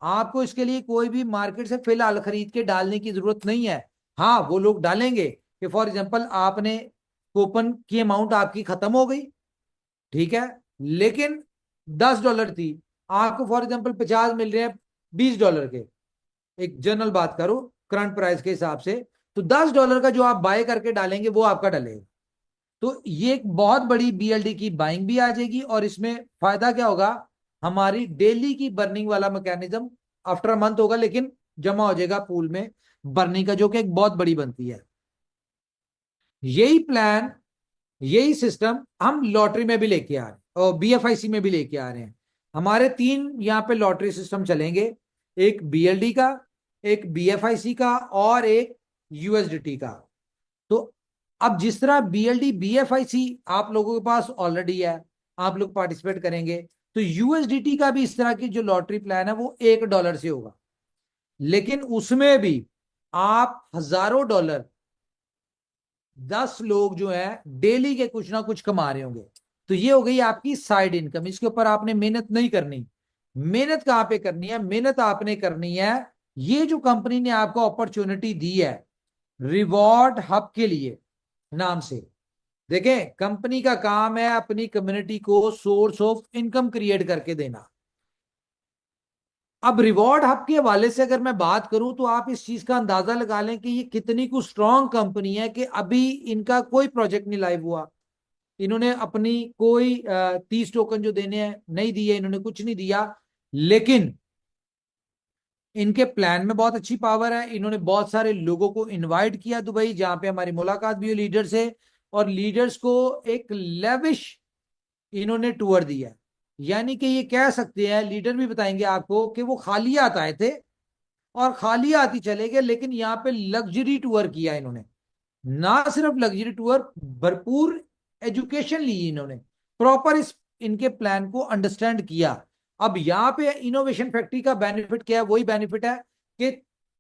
आपको इसके लिए कोई भी मार्केट से फिलहाल खरीद के डालने की जरूरत नहीं है। हाँ, वो लोग डालेंगे कि फॉर एग्जांपल आपने कूपन की अमाउंट आपकी खत्म हो गई, ठीक है, लेकिन $10 थी, आपको फॉर एग्जांपल 50 मिल रहे हैं $20 के, एक जनरल बात करो करंट प्राइस के हिसाब से, तो $10 का जो आप बाय करके डालेंगे वो आपका डलेगा। तो ये एक बहुत बड़ी बीएलडी की बाइंग भी आ जाएगी। और इसमें फायदा क्या होगा, हमारी डेली की बर्निंग वाला मैकेनिज्म आफ्टर मंथ होगा, लेकिन जमा हो जाएगा पूल में बर्निंग का, जो कि एक बहुत बड़ी बनती है। यही प्लान, यही सिस्टम हम लॉटरी में भी लेके आ रहे हैं और बीएफआईसी में भी लेके आ रहे हैं। हमारे 3 यहाँ पे लॉटरी सिस्टम चलेंगे, एक बीएलडी का, एक बीएफआईसी का, और एक यूएसडीटी का। तो अब जिस तरह बीएलडी बीएफआईसी आप लोगों के पास ऑलरेडी है, आप लोग पार्टिसिपेट करेंगे। तो यूएसडीटी का भी इस तरह की जो लॉटरी प्लान है वो $1 से होगा, लेकिन उसमें भी आप हजारों डॉलर, 10 लोग जो है डेली के कुछ ना कुछ कमा रहे होंगे। तो ये हो गई आपकी साइड इनकम, इसके ऊपर आपने मेहनत नहीं करनी। मेहनत कहां पे करनी है? मेहनत आपने करनी है ये जो कंपनी ने आपको अपॉर्चुनिटी दी है रिवॉर्ड हब के लिए नाम से। देखें, कंपनी का काम है अपनी कम्युनिटी को सोर्स ऑफ इनकम क्रिएट करके देना। अब रिवॉर्ड हब के हवाले से अगर मैं बात करूं तो आप इस चीज का अंदाजा लगा लें कि ये कितनी कुछ स्ट्रांग कंपनी है कि अभी इनका कोई प्रोजेक्ट नहीं लाइव हुआ। इन्होंने अपनी कोई 30 टोकन जो देने हैं नहीं दिए, इन्होंने कुछ नहीं दिया, लेकिन इनके प्लान में बहुत अच्छी पावर है। इन्होंने बहुत सारे लोगों को इनवाइट किया दुबई, जहां पे हमारी मुलाकात भी हुई लीडर से, और लीडर्स को एक लेविश इन्होंने टूर दिया है। यानी कि ये कह सकते हैं, लीडर भी बताएंगे आपको, कि वो खाली हाथ आए थे और खाली हाथ ही चले गए, लेकिन यहाँ पे लग्जरी टूर किया इन्होंने। ना सिर्फ लग्जरी टूर, भरपूर एजुकेशन ली इन्होंने, प्रॉपर इस इनके प्लान को अंडरस्टैंड किया। अब यहाँ पे इनोवेशन फैक्ट्री का बेनिफिट क्या है? वही बेनिफिट है कि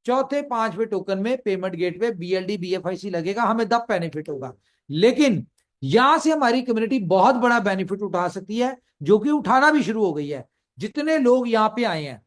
चौथे पांचवें टोकन में पेमेंट गेटवे बीएलडी बीएफआईसी लगेगा, हमें तब बेनिफिट होगा। लेकिन यहां से हमारी कम्युनिटी बहुत बड़ा बेनिफिट उठा सकती है, जो कि उठाना भी शुरू हो गई है। जितने लोग यहाँ पे आए हैं,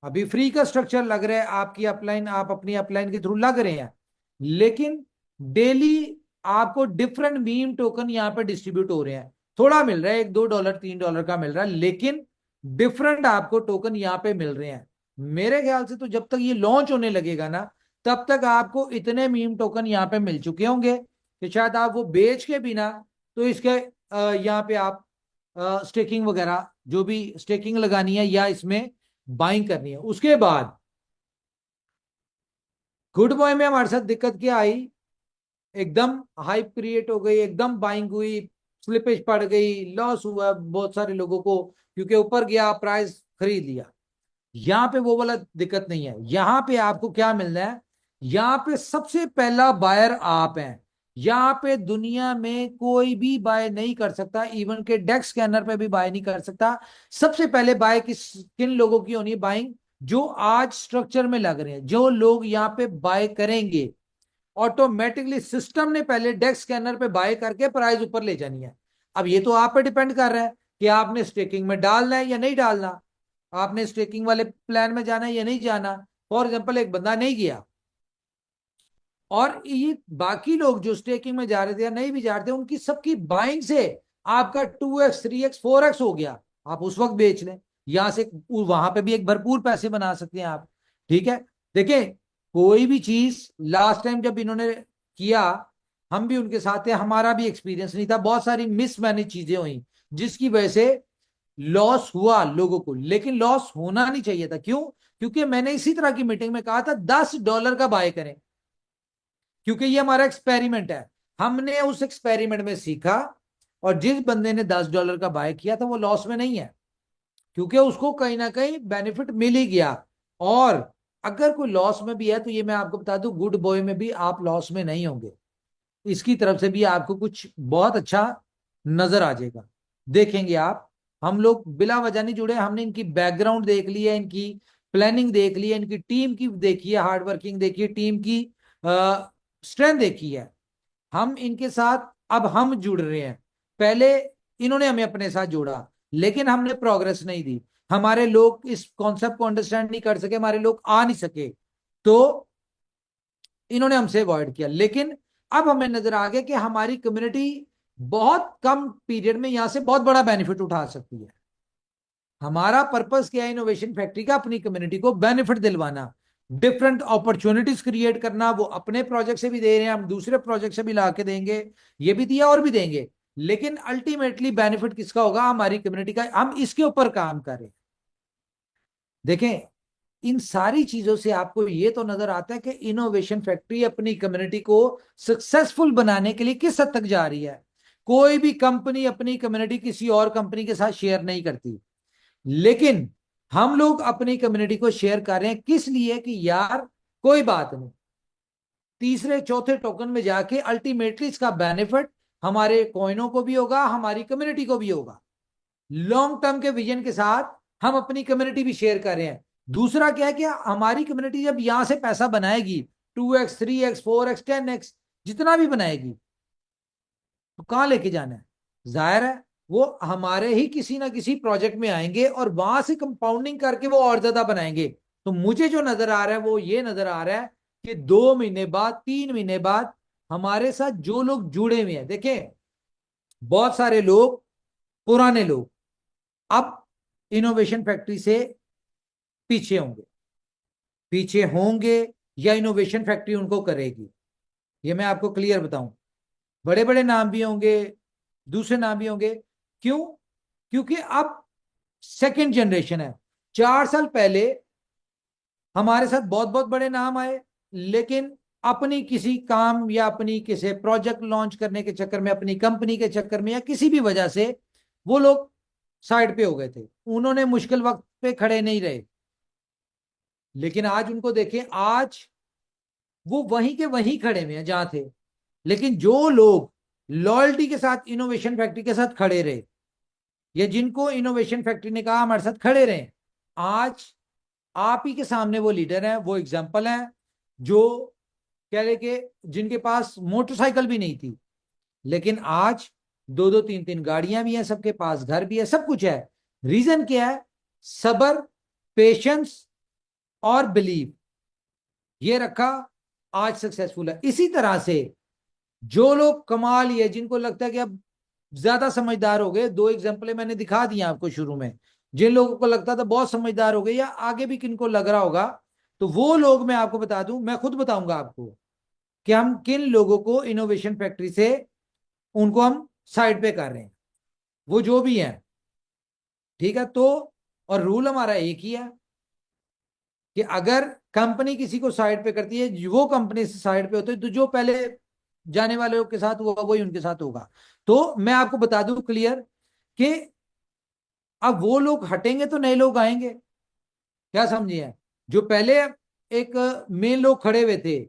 अभी फ्री का स्ट्रक्चर लग रहा है, आपकी अपलाइन, आप अपनी अपलाइन के थ्रू लग रहे हैं, लेकिन डेली आपको डिफरेंट मीम टोकन यहाँ पे डिस्ट्रीब्यूट हो रहे हैं। थोड़ा मिल रहा है, $1 $2 $3 का मिल रहा है, लेकिन डिफरेंट आपको टोकन यहाँ पे मिल रहे हैं। मेरे ख्याल से तो जब तक ये लॉन्च होने लगेगा ना, तब तक आपको इतने मीम टोकन यहाँ पे मिल चुके होंगे कि शायद आप वो बेच के बिना, तो इसके यहाँ पे आप स्टेकिंग वगैरह, जो भी स्टेकिंग लगानी है या इसमें बाइंग करनी है। उसके बाद गुड बॉय में हमारे साथ दिक्कत क्या आई? एकदम हाइप क्रिएट हो गई, एकदम बाइंग हुई, स्लिपेज पड़ गई, लॉस हुआ बहुत सारे लोगों को, क्योंकि ऊपर गया प्राइस खरीद लिया। यहां पे वो वाला दिक्कत नहीं है। यहां पे आपको क्या मिलना है? यहां पे सबसे पहला बायर आप हैं। यहां पे दुनिया में कोई भी बाय नहीं कर सकता, इवन के डेक्स स्कैनर पे भी बाय नहीं कर सकता। सबसे पहले बाय किन लोगों की होनी है? बाइंग जो आज स्ट्रक्चर में लग रहे हैं, जो लोग यहाँ पे बाय करेंगे, ऑटोमेटिकली सिस्टम ने पहले डेस्क स्कैनर पे बाय करके प्राइस ऊपर ले जानी है। अब ये तो आप पे डिपेंड कर रहा है कि आपने स्टेकिंग में डालना है या नहीं डालना, आपने स्टेकिंग वाले प्लान में जाना है या नहीं जाना। फॉर एग्जाम्पल, एक बंदा नहीं गया और ये बाकी लोग जो स्टेकिंग में जा रहे थे या नहीं भी जा रहे थे, उनकी सबकी बाइंग से आपका 2x 3x 4x हो गया। आप उस वक्त बेच लें, यहां से वहां पे भी एक भरपूर पैसे बना सकते हैं आप। ठीक है, देखें, कोई भी चीज लास्ट टाइम जब इन्होंने किया, हम भी उनके साथ थे, हमारा भी एक्सपीरियंस नहीं था, बहुत सारी मिसमैनेज चीजें हुई जिसकी वजह से लॉस हुआ लोगों को। लेकिन लॉस होना नहीं चाहिए था। क्यों? क्योंकि मैंने इसी तरह की मीटिंग में कहा था $10 का बाय करें, क्योंकि ये हमारा एक्सपेरिमेंट है। हमने उस एक्सपेरिमेंट में सीखा, और जिस बंदे ने $10 का बाय किया था वो लॉस में नहीं है, क्योंकि उसको कहीं ना कहीं बेनिफिट मिल ही गया। और अगर कोई लॉस में भी है तो ये मैं आपको बता दूं, गुड बॉय में भी आप लॉस में नहीं होंगे, इसकी तरफ से भी आपको कुछ बहुत अच्छा नजर आ जाएगा। देखेंगे आप, हम लोग बिला वजह नहीं जुड़े, हमने इनकी बैकग्राउंड देख ली है, इनकी प्लानिंग देख ली है, इनकी टीम की देखी है, हार्डवर्किंग देखी है, टीम की स्ट्रेंथ देखी है। हम इनके साथ अब हम जुड़ रहे हैं। पहले इन्होंने हमें अपने साथ जोड़ा, लेकिन हमने प्रोग्रेस नहीं दी, हमारे लोग इस कॉन्सेप्ट को अंडरस्टैंड नहीं कर सके, हमारे लोग आ नहीं सके, तो इन्होंने हमसे अवॉइड किया। लेकिन अब हमें नजर आ गया कि हमारी कम्युनिटी बहुत कम पीरियड में यहां से बहुत बड़ा बेनिफिट उठा सकती है। हमारा पर्पस क्या है इनोवेशन फैक्ट्री का? अपनी कम्युनिटी को बेनिफिट दिलवाना, डिफरेंट अपॉर्चुनिटीज क्रिएट करना। वो अपने प्रोजेक्ट से भी दे रहे हैं, हम दूसरे प्रोजेक्ट से भी ला के देंगे, ये भी दिया और भी देंगे, लेकिन अल्टीमेटली बेनिफिट किसका होगा? हमारी कम्युनिटी का। हम इसके ऊपर काम कर रहे हैं। देखें, इन सारी चीजों से आपको ये तो नजर आता है कि इनोवेशन फैक्ट्री अपनी कम्युनिटी को सक्सेसफुल बनाने के लिए किस हद तक जा रही है। कोई भी कंपनी अपनी कम्युनिटी किसी और कंपनी के साथ शेयर नहीं करती, लेकिन हम लोग अपनी कम्युनिटी को शेयर कर रहे हैं। किस लिए? कि यार कोई बात नहीं, तीसरे चौथे टोकन में जाके अल्टीमेटली इसका बेनिफिट हमारे कॉइनों को भी होगा, हमारी कम्युनिटी को भी होगा। लॉन्ग टर्म के विजन के साथ हम अपनी कम्युनिटी भी शेयर कर रहे हैं। दूसरा क्या है कि हमारी कम्युनिटी जब यहां से पैसा बनाएगी 2x 3x 4x 10x जितना भी बनाएगी, तो कहां लेके जाना है? जाहिर है वो हमारे ही किसी ना किसी प्रोजेक्ट में आएंगे और वहां से कंपाउंडिंग करके वो और ज्यादा बनाएंगे। तो मुझे जो नजर आ रहा है वो ये नजर आ रहा है कि 2 महीने बाद 3 महीने बाद हमारे साथ जो लोग जुड़े हुए हैं, देखें बहुत सारे लोग पुराने लोग अब इनोवेशन फैक्ट्री से पीछे होंगे, पीछे होंगे या इनोवेशन फैक्ट्री उनको करेगी, ये मैं आपको क्लियर बताऊं। बड़े बड़े नाम भी होंगे, दूसरे नाम भी होंगे। क्यों? क्योंकि अब सेकंड जनरेशन है। 4 साल पहले हमारे साथ बहुत बहुत बड़े नाम आए, लेकिन अपनी किसी काम या अपनी किसी प्रोजेक्ट लॉन्च करने के चक्कर में, अपनी कंपनी के चक्कर में या किसी भी वजह से वो लोग साइड पे हो गए थे, उन्होंने मुश्किल वक्त पे खड़े नहीं रहे। लेकिन आज उनको देखें, आज वो वहीं के वहीं खड़े हुए हैं जहां थे। लेकिन जो लोग लॉयल्टी के साथ इनोवेशन फैक्ट्री के साथ खड़े रहे, या जिनको इनोवेशन फैक्ट्री ने कहा हमारे साथ खड़े रहे, आज आप ही के सामने वो लीडर हैं, वो एग्जाम्पल हैं, जो कह रहे कि जिनके पास मोटरसाइकिल भी नहीं थी, लेकिन आज 2 2 3 3 गाड़ियां भी हैं, सबके पास घर भी है, सब कुछ है। रीजन क्या है? सबर, पेशेंस और बिलीव, ये रखा, आज सक्सेसफुल है। इसी तरह से जो लोग कमाल ये, जिनको लगता है कि अब ज्यादा समझदार हो गए, 2 एग्जाम्पल मैंने दिखा दिया आपको शुरू में, जिन लोगों को लगता था बहुत समझदार हो गए या आगे भी किनको लग रहा होगा, तो वो लोग मैं आपको बता दूं, मैं खुद बताऊंगा आपको कि हम किन लोगों को इनोवेशन फैक्ट्री से उनको हम साइड पे कर रहे हैं, वो जो भी है। ठीक है? तो और रूल हमारा एक ही है कि अगर कंपनी किसी को साइड पे करती है, वो कंपनी से साइड पे होते हैं, तो जो पहले जाने वाले के साथ हुआ वही उनके साथ होगा। तो मैं आपको बता दूं क्लियर कि अब वो लोग हटेंगे तो नए लोग आएंगे। क्या समझिए? जो पहले एक मेन लोग खड़े हुए थे,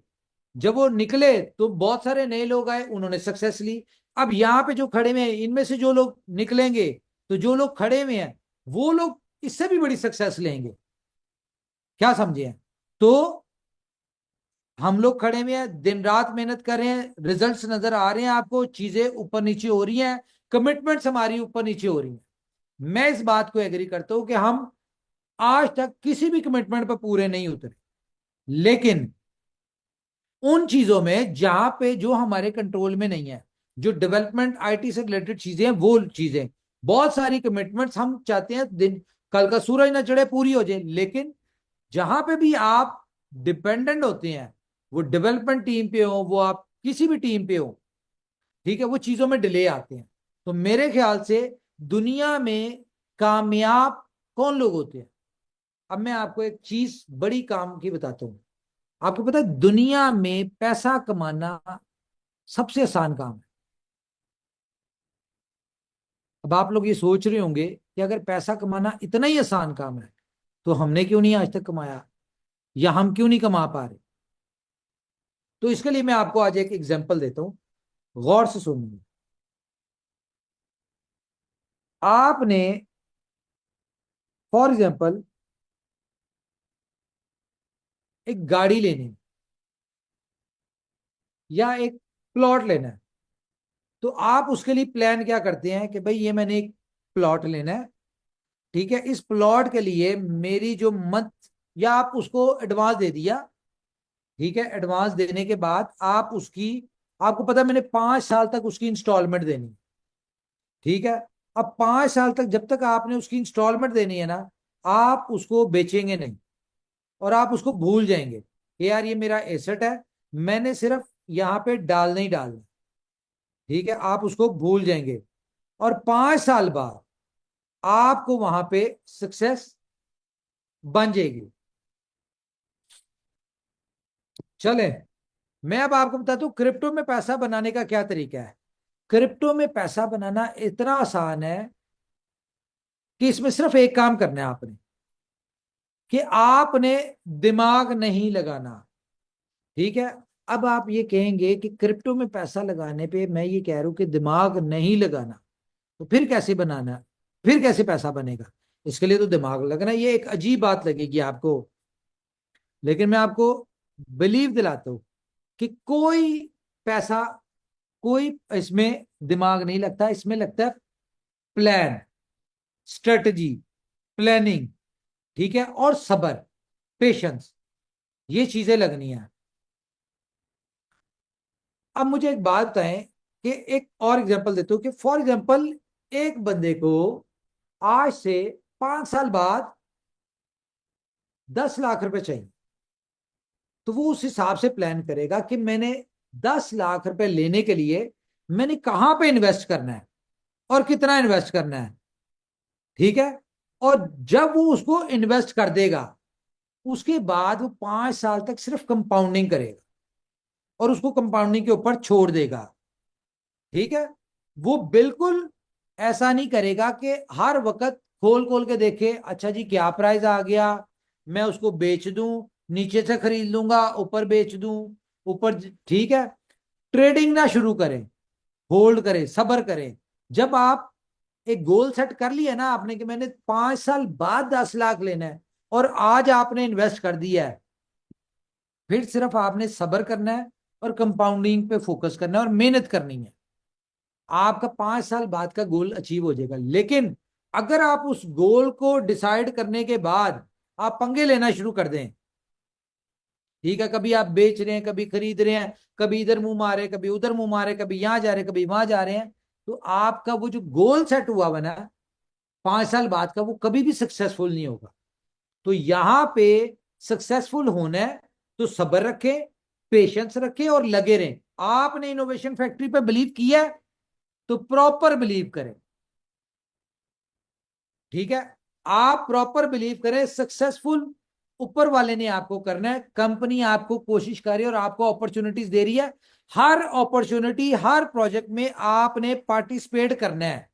जब वो निकले तो बहुत सारे नए लोग आए, उन्होंने सक्सेस ली। अब यहाँ पे जो खड़े हुए हैं, इनमें से जो लोग निकलेंगे, तो जो लोग खड़े हुए हैं वो लोग इससे भी बड़ी सक्सेस लेंगे। क्या समझे? तो हम लोग खड़े हुए हैं, दिन रात मेहनत कर रहे हैं, रिजल्ट्स नजर आ रहे हैं आपको, चीजें ऊपर नीचे हो रही हैं, कमिटमेंट्स हमारी ऊपर नीचे हो रही हैं। मैं इस बात को एग्री करता हूं कि हम आज तक किसी भी कमिटमेंट पर पूरे नहीं उतरे, लेकिन उन चीजों में जहां पे जो हमारे कंट्रोल में नहीं है, जो डेवलपमेंट आईटी से रिलेटेड चीजें हैं, वो चीजें, बहुत सारी कमिटमेंट्स हम चाहते हैं दिन कल का सूरज ना चढ़े पूरी हो जाए, लेकिन जहां पे भी आप डिपेंडेंट होते हैं, वो डेवलपमेंट टीम पे हो, वो आप किसी भी टीम पे हो, ठीक है, वो चीजों में डिले आते हैं। तो मेरे ख्याल से दुनिया में कामयाब कौन लोग होते हैं? अब मैं आपको एक चीज बड़ी काम की बताता हूं। आपको पता है दुनिया में पैसा कमाना सबसे आसान काम है। अब आप लोग ये सोच रहे होंगे कि अगर पैसा कमाना इतना ही आसान काम है, तो हमने क्यों नहीं आज तक कमाया, या हम क्यों नहीं कमा पा रहे? तो इसके लिए मैं आपको आज एक एग्जांपल देता हूं, गौर से सुनिए। आपने फॉर एग्जांपल एक गाड़ी लेनी है या एक प्लॉट लेना है, तो आप उसके लिए प्लान क्या करते हैं कि भाई ये मैंने एक प्लॉट लेना है, ठीक है, इस प्लॉट के लिए मेरी जो मंथ, या आप उसको एडवांस दे दिया, ठीक है, एडवांस देने के बाद आप उसकी, आपको पता है मैंने 5 साल तक उसकी इंस्टॉलमेंट देनी, ठीक है। अब 5 साल तक जब तक आपने उसकी इंस्टॉलमेंट देनी है ना, आप उसको बेचेंगे नहीं और आप उसको भूल जाएंगे कि यार ये मेरा एसेट है, मैंने सिर्फ यहाँ पे डालना ही डालना, ठीक है, आप उसको भूल जाएंगे। और 5 साल बाद आपको वहां पे सक्सेस बन जाएगी। चले, मैं अब आपको बताता हूं क्रिप्टो में पैसा बनाने का क्या तरीका है। क्रिप्टो में पैसा बनाना इतना आसान है कि इसमें सिर्फ एक काम करना है आपने, कि आपने दिमाग नहीं लगाना, ठीक है। अब आप ये कहेंगे कि क्रिप्टो में पैसा लगाने पे मैं ये कह रहा हूं कि दिमाग नहीं लगाना, तो फिर कैसे बनाना, फिर कैसे पैसा बनेगा? इसके लिए तो दिमाग लगना। ये एक अजीब बात लगेगी आपको, लेकिन मैं आपको बिलीव दिलाता हूं कि कोई पैसा, कोई इसमें दिमाग नहीं लगता, इसमें लगता है प्लान, स्ट्रेटजी, प्लानिंग, ठीक है, और सब्र, पेशेंस, ये चीजें लगनी है। अब मुझे एक बात बताएं कि एक और एग्जांपल देता हूं कि फॉर एग्जांपल एक बंदे को आज से 5 साल बाद 10 लाख रुपए चाहिए, तो वो उस हिसाब से प्लान करेगा कि मैंने 10 लाख रुपए लेने के लिए मैंने कहां पे इन्वेस्ट करना है और कितना इन्वेस्ट करना है, ठीक है। और जब वो उसको इन्वेस्ट कर देगा, उसके बाद वो 5 साल तक सिर्फ कंपाउंडिंग करेगा और उसको कंपाउंडिंग के ऊपर छोड़ देगा, ठीक है। वो बिल्कुल ऐसा नहीं करेगा कि हर वक्त खोल खोल के देखे, अच्छा जी क्या प्राइस आ गया, मैं उसको बेच दूं, नीचे से खरीद लूंगा, ऊपर बेच दूं, ऊपर, ठीक है। ट्रेडिंग ना शुरू करें, होल्ड करें, सब्र करें। जब आप एक गोल सेट कर लिया ना आपने कि मैंने 5 साल बाद 10 लाख लेना है, और आज आपने इन्वेस्ट कर दिया है, फिर सिर्फ आपने सब्र करना है और कंपाउंडिंग पे फोकस करना है और मेहनत करनी है। आपका 5 साल बाद का गोल अचीव हो जाएगा। लेकिन अगर आप उस गोल को डिसाइड करने के बाद आप पंगे लेना शुरू कर दें, ठीक है, कभी आप बेच रहे हैं, कभी खरीद रहे हैं, कभी इधर मुंह मारे, कभी उधर मुंह मारे, कभी यहां जा रहे हैं, कभी वहां जा रहे हैं, तो आपका वो जो गोल सेट हुआ बना 5 साल बाद का, वो कभी भी सक्सेसफुल नहीं होगा। तो यहां पे सक्सेसफुल होना है तो सब्र रखें, पेशेंस रखें और लगे रहें। आपने इनोवेशन फैक्ट्री पे बिलीव किया है तो प्रॉपर बिलीव करें, ठीक है। आप प्रॉपर बिलीव करें, सक्सेसफुल ऊपर वाले ने आपको करना है, कंपनी आपको कोशिश कर रही है और आपको अपॉर्चुनिटीज दे रही है। हर अपॉर्चुनिटी, हर प्रोजेक्ट में आपने पार्टिसिपेट करना है।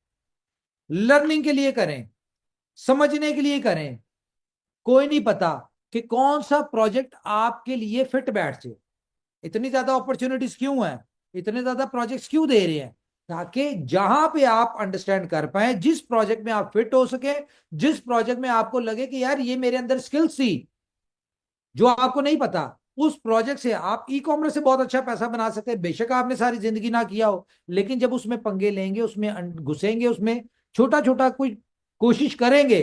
लर्निंग के लिए करें, समझने के लिए करें। कोई नहीं पता कि कौन सा प्रोजेक्ट आपके लिए फिट बैठ जाए। इतनी ज्यादा अपॉर्चुनिटीज क्यों है, इतने ज्यादा प्रोजेक्ट्स क्यों दे रहे हैं? ताकि जहां पे आप अंडरस्टैंड कर पाए, जिस प्रोजेक्ट में आप फिट हो सके, जिस प्रोजेक्ट में आपको लगे कि यार ये मेरे अंदर स्किल्स थी जो आपको नहीं पता, उस प्रोजेक्ट से आप ई कॉमर्स से बहुत अच्छा पैसा बना सकते हैं। बेशक आपने सारी जिंदगी ना किया हो, लेकिन जब उसमें पंगे लेंगे, उसमें घुसेंगे, उसमें छोटा छोटा कोई कोशिश करेंगे,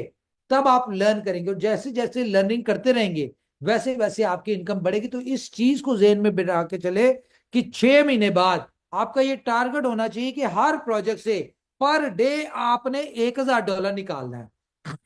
तब आप लर्न करेंगे। और जैसे जैसे लर्निंग करते रहेंगे, वैसे वैसे आपकी इनकम बढ़ेगी। तो इस चीज को जेहन में बिठा के चले कि 6 महीने बाद आपका ये टारगेट होना चाहिए कि हर प्रोजेक्ट से पर डे आपने $1,000 निकालना है।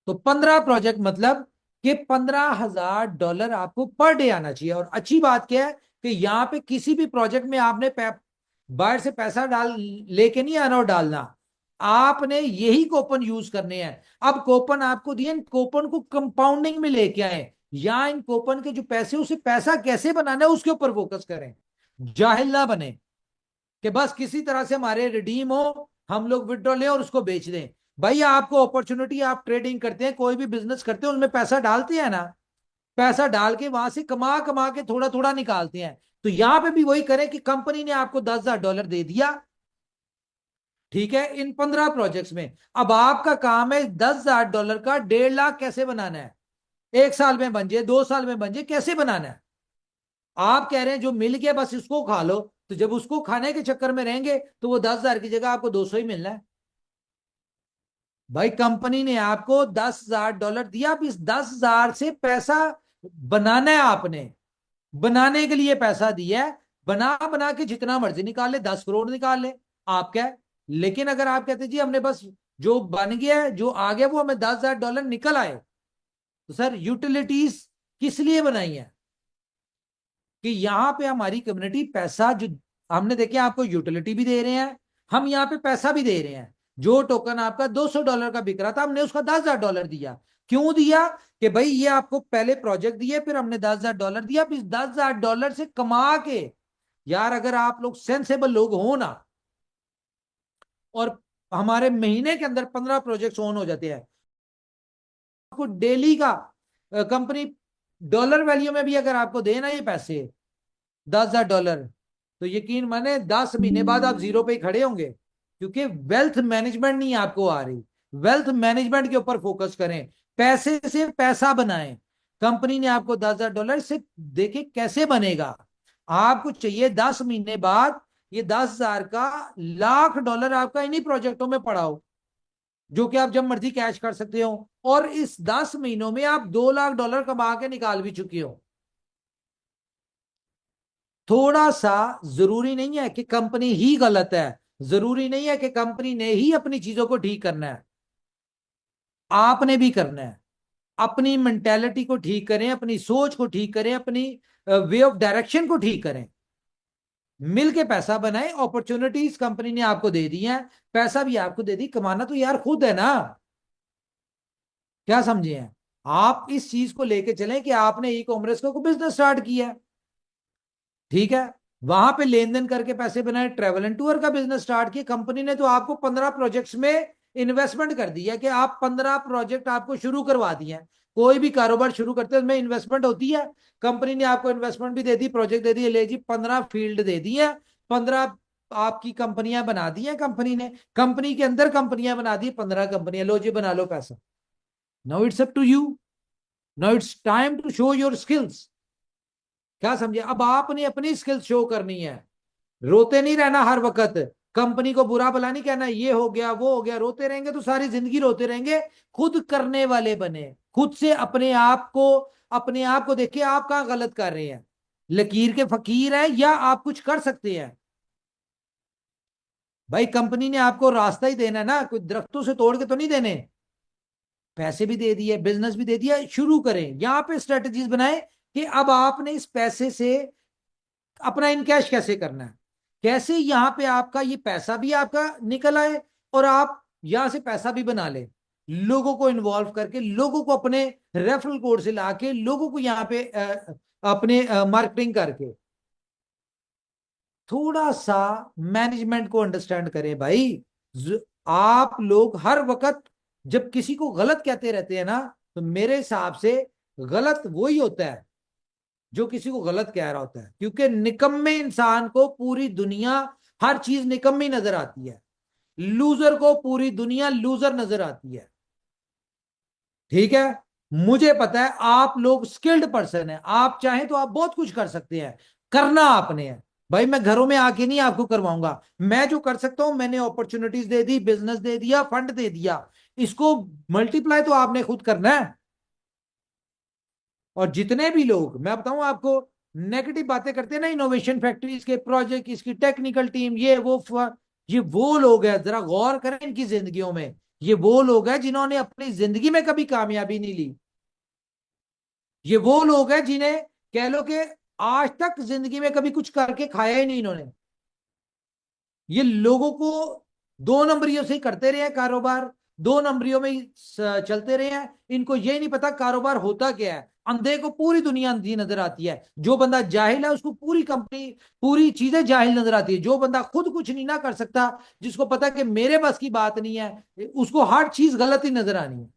तो 15 प्रोजेक्ट मतलब कि $15,000 आपको पर डे आना चाहिए। और अच्छी बात क्या है कि यहां पे किसी भी प्रोजेक्ट में आपने बाहर से पैसा डाल लेके नहीं आना और डालना, आपने यही कूपन यूज करने हैं। अब कूपन आपको दिए, इन कूपन को कंपाउंडिंग में लेके आए, या इन कूपन के जो पैसे, उसे पैसा कैसे बनाना है उसके ऊपर फोकस करें। जाहिल ना बने कि बस किसी तरह से हमारे रिडीम हो, हम लोग विड्रॉ लें और उसको बेच दें। भाई आपको अपॉर्चुनिटी, आप ट्रेडिंग करते हैं, कोई भी बिजनेस करते हैं, उसमें पैसा डालते हैं ना, पैसा डाल के वहां से कमा कमा के थोड़ा थोड़ा निकालते हैं। तो यहां पे भी वही करें कि कंपनी ने आपको $10,000 दे दिया, ठीक है, इन 15 प्रोजेक्ट्स में। अब आपका काम है $10,000 का 1.5 लाख कैसे बनाना है, 1 साल में बन जाए, 2 साल में बन जाए, कैसे बनाना है। आप कह रहे हैं जो मिल गया बस इसको खा लो, तो जब उसको खाने के चक्कर में रहेंगे तो वो 10,000 की जगह आपको 200 ही मिलना है। भाई कंपनी ने आपको $10,000 दिया, अब इस 10,000 से पैसा बनाना है आपने, बनाने के लिए पैसा दिया है। बना बना के जितना मर्जी निकाल ले, 10 करोड़ निकाल ले, आप क्या है। लेकिन अगर आप कहते जी हमने बस जो बन गया है, जो आ गया, वो हमें $10,000 निकल आए, तो सर यूटिलिटीज किस लिए बनाई है कि यहां पे हमारी कम्युनिटी पैसा, जो हमने देखे आपको यूटिलिटी भी दे रहे हैं, हम यहाँ पे पैसा भी दे रहे हैं। जो टोकन आपका $200 का बिक रहा था, हमने उसका $10,000 दिया। क्यों दिया? कि भाई ये आपको पहले प्रोजेक्ट दिए, फिर हमने $10,000 दिया, फिर $10,000 से कमा के, यार अगर आप लोग सेंसेबल लोग हो ना, और हमारे महीने के अंदर 15 प्रोजेक्ट ऑन हो जाते हैं, आपको डेली का कंपनी डॉलर वैल्यू में भी अगर आपको देना ये पैसे $10,000, तो यकीन माने 10 महीने बाद आप जीरो पे ही खड़े होंगे, क्योंकि वेल्थ मैनेजमेंट नहीं आपको आ रही। वेल्थ मैनेजमेंट के ऊपर फोकस करें, पैसे से पैसा बनाएं। कंपनी ने आपको $10,000 से देखे कैसे बनेगा, आपको चाहिए 10 महीने बाद ये 10,000 का $1,00,000 आपका इन्हीं प्रोजेक्टों में पड़ा हो, जो कि आप जब मर्जी कैश कर सकते हो, और इस 10 महीनों में आप $2,00,000 कमा के निकाल भी चुके हो। थोड़ा सा, जरूरी नहीं है कि कंपनी ही गलत है, जरूरी नहीं है कि कंपनी ने ही अपनी चीजों को ठीक करना है, आपने भी करना है। अपनी मेंटेलिटी को ठीक करें, अपनी सोच को ठीक करें, अपनी वे ऑफ डायरेक्शन को ठीक करें, मिलके पैसा बनाए। अपॉर्चुनिटीज कंपनी ने आपको दे दी है, पैसा भी आपको दे दी, कमाना तो यार खुद है ना। क्या समझे हैं आप? इस चीज को लेके चलें कि आपने ई कॉमर्स को बिजनेस स्टार्ट किया है, ठीक है, वहां पे लेन देन करके पैसे बनाए, ट्रेवल एंड टूर का बिजनेस स्टार्ट किया। कंपनी ने तो आपको 15 प्रोजेक्ट्स में इन्वेस्टमेंट कर दिया कि आप 15 प्रोजेक्ट आपको शुरू करवा दिए हैं। कोई भी कारोबार शुरू करते हैं उसमें इन्वेस्टमेंट होती है। कंपनी ने आपको इन्वेस्टमेंट भी दे दी, प्रोजेक्ट दे दिए, ले जी 15 फील्ड दे दी है, 15 आपकी कंपनियां बना दी है कंपनी ने, कंपनी के अंदर कंपनियां बना दी, 15 कंपनियां, लो जी बना लो पैसा। Now it's up to you, now it's time to show your skills. क्या समझे? अब आपने अपनी स्किल्स शो करनी है, रोते नहीं रहना हर वक्त, कंपनी को बुरा भला नहीं कहना, ये हो गया वो हो गया, रोते रहेंगे तो सारी जिंदगी रोते रहेंगे। खुद करने वाले बने, खुद से अपने आप को देखिए आप कहां गलत कर रहे हैं, लकीर के फकीर है या आप कुछ कर सकते हैं। भाई कंपनी ने आपको रास्ता ही देना है ना, कोई दरख्तों से तोड़ के तो नहीं देने। पैसे भी दे दिए, बिजनेस भी दे दिया, शुरू करें। यहां पे स्ट्रेटजीज बनाए कि अब आपने इस पैसे से अपना इनकैश कैसे करना है, कैसे यहां पे आपका ये पैसा भी आपका निकल आए और आप यहां से पैसा भी बना ले, लोगों को इन्वॉल्व करके, लोगों को अपने रेफरल कोड से लाके, लोगों को यहाँ पे अपने मार्केटिंग करके। थोड़ा सा मैनेजमेंट को अंडरस्टैंड करें भाई। आप लोग हर वक्त जब किसी को गलत कहते रहते हैं ना, तो मेरे हिसाब से गलत वही होता है जो किसी को गलत कह रहा होता है, क्योंकि निकम्मे इंसान को पूरी दुनिया हर चीज निकम्मी नजर आती है, लूजर को पूरी दुनिया लूजर नजर आती है। ठीक है, मुझे पता है आप लोग स्किल्ड पर्सन है, आप चाहें तो आप बहुत कुछ कर सकते हैं, करना आपने है। भाई मैं घरों में आके नहीं आपको करवाऊंगा, मैं जो कर सकता हूं, मैंने अपॉर्चुनिटीज दे दी, बिजनेस दे दिया, फंड दे दिया, इसको मल्टीप्लाई तो आपने खुद करना है। और जितने भी लोग मैं बताऊं आपको नेगेटिव बातें करते हैं ना, इनोवेशन फैक्ट्रीज के प्रोजेक्ट, इसकी टेक्निकल टीम, ये वो लोग हैं, जरा गौर करें इनकी जिंदगियों में। ये वो लोग हैं जिन्होंने अपनी जिंदगी में कभी कामयाबी नहीं ली। ये वो लोग हैं जिन्हें कह लो कि आज तक जिंदगी में कभी कुछ करके खाया ही नहीं इन्होंने। ये लोगों को 2 नंबरियों से ही करते रहे हैं कारोबार, 2 नंबरियों में ही चलते रहे हैं। इनको ये नहीं पता कारोबार होता क्या है। अंधे को पूरी दुनिया अंधी नजर आती है, जो बंदा जाहिल है उसको पूरी कंपनी, पूरी चीजें जाहिल नजर आती है। जो बंदा खुद कुछ नहीं ना कर सकता, जिसको पता कि मेरे बस की बात नहीं है, उसको हर चीज गलत ही नजर आनी है,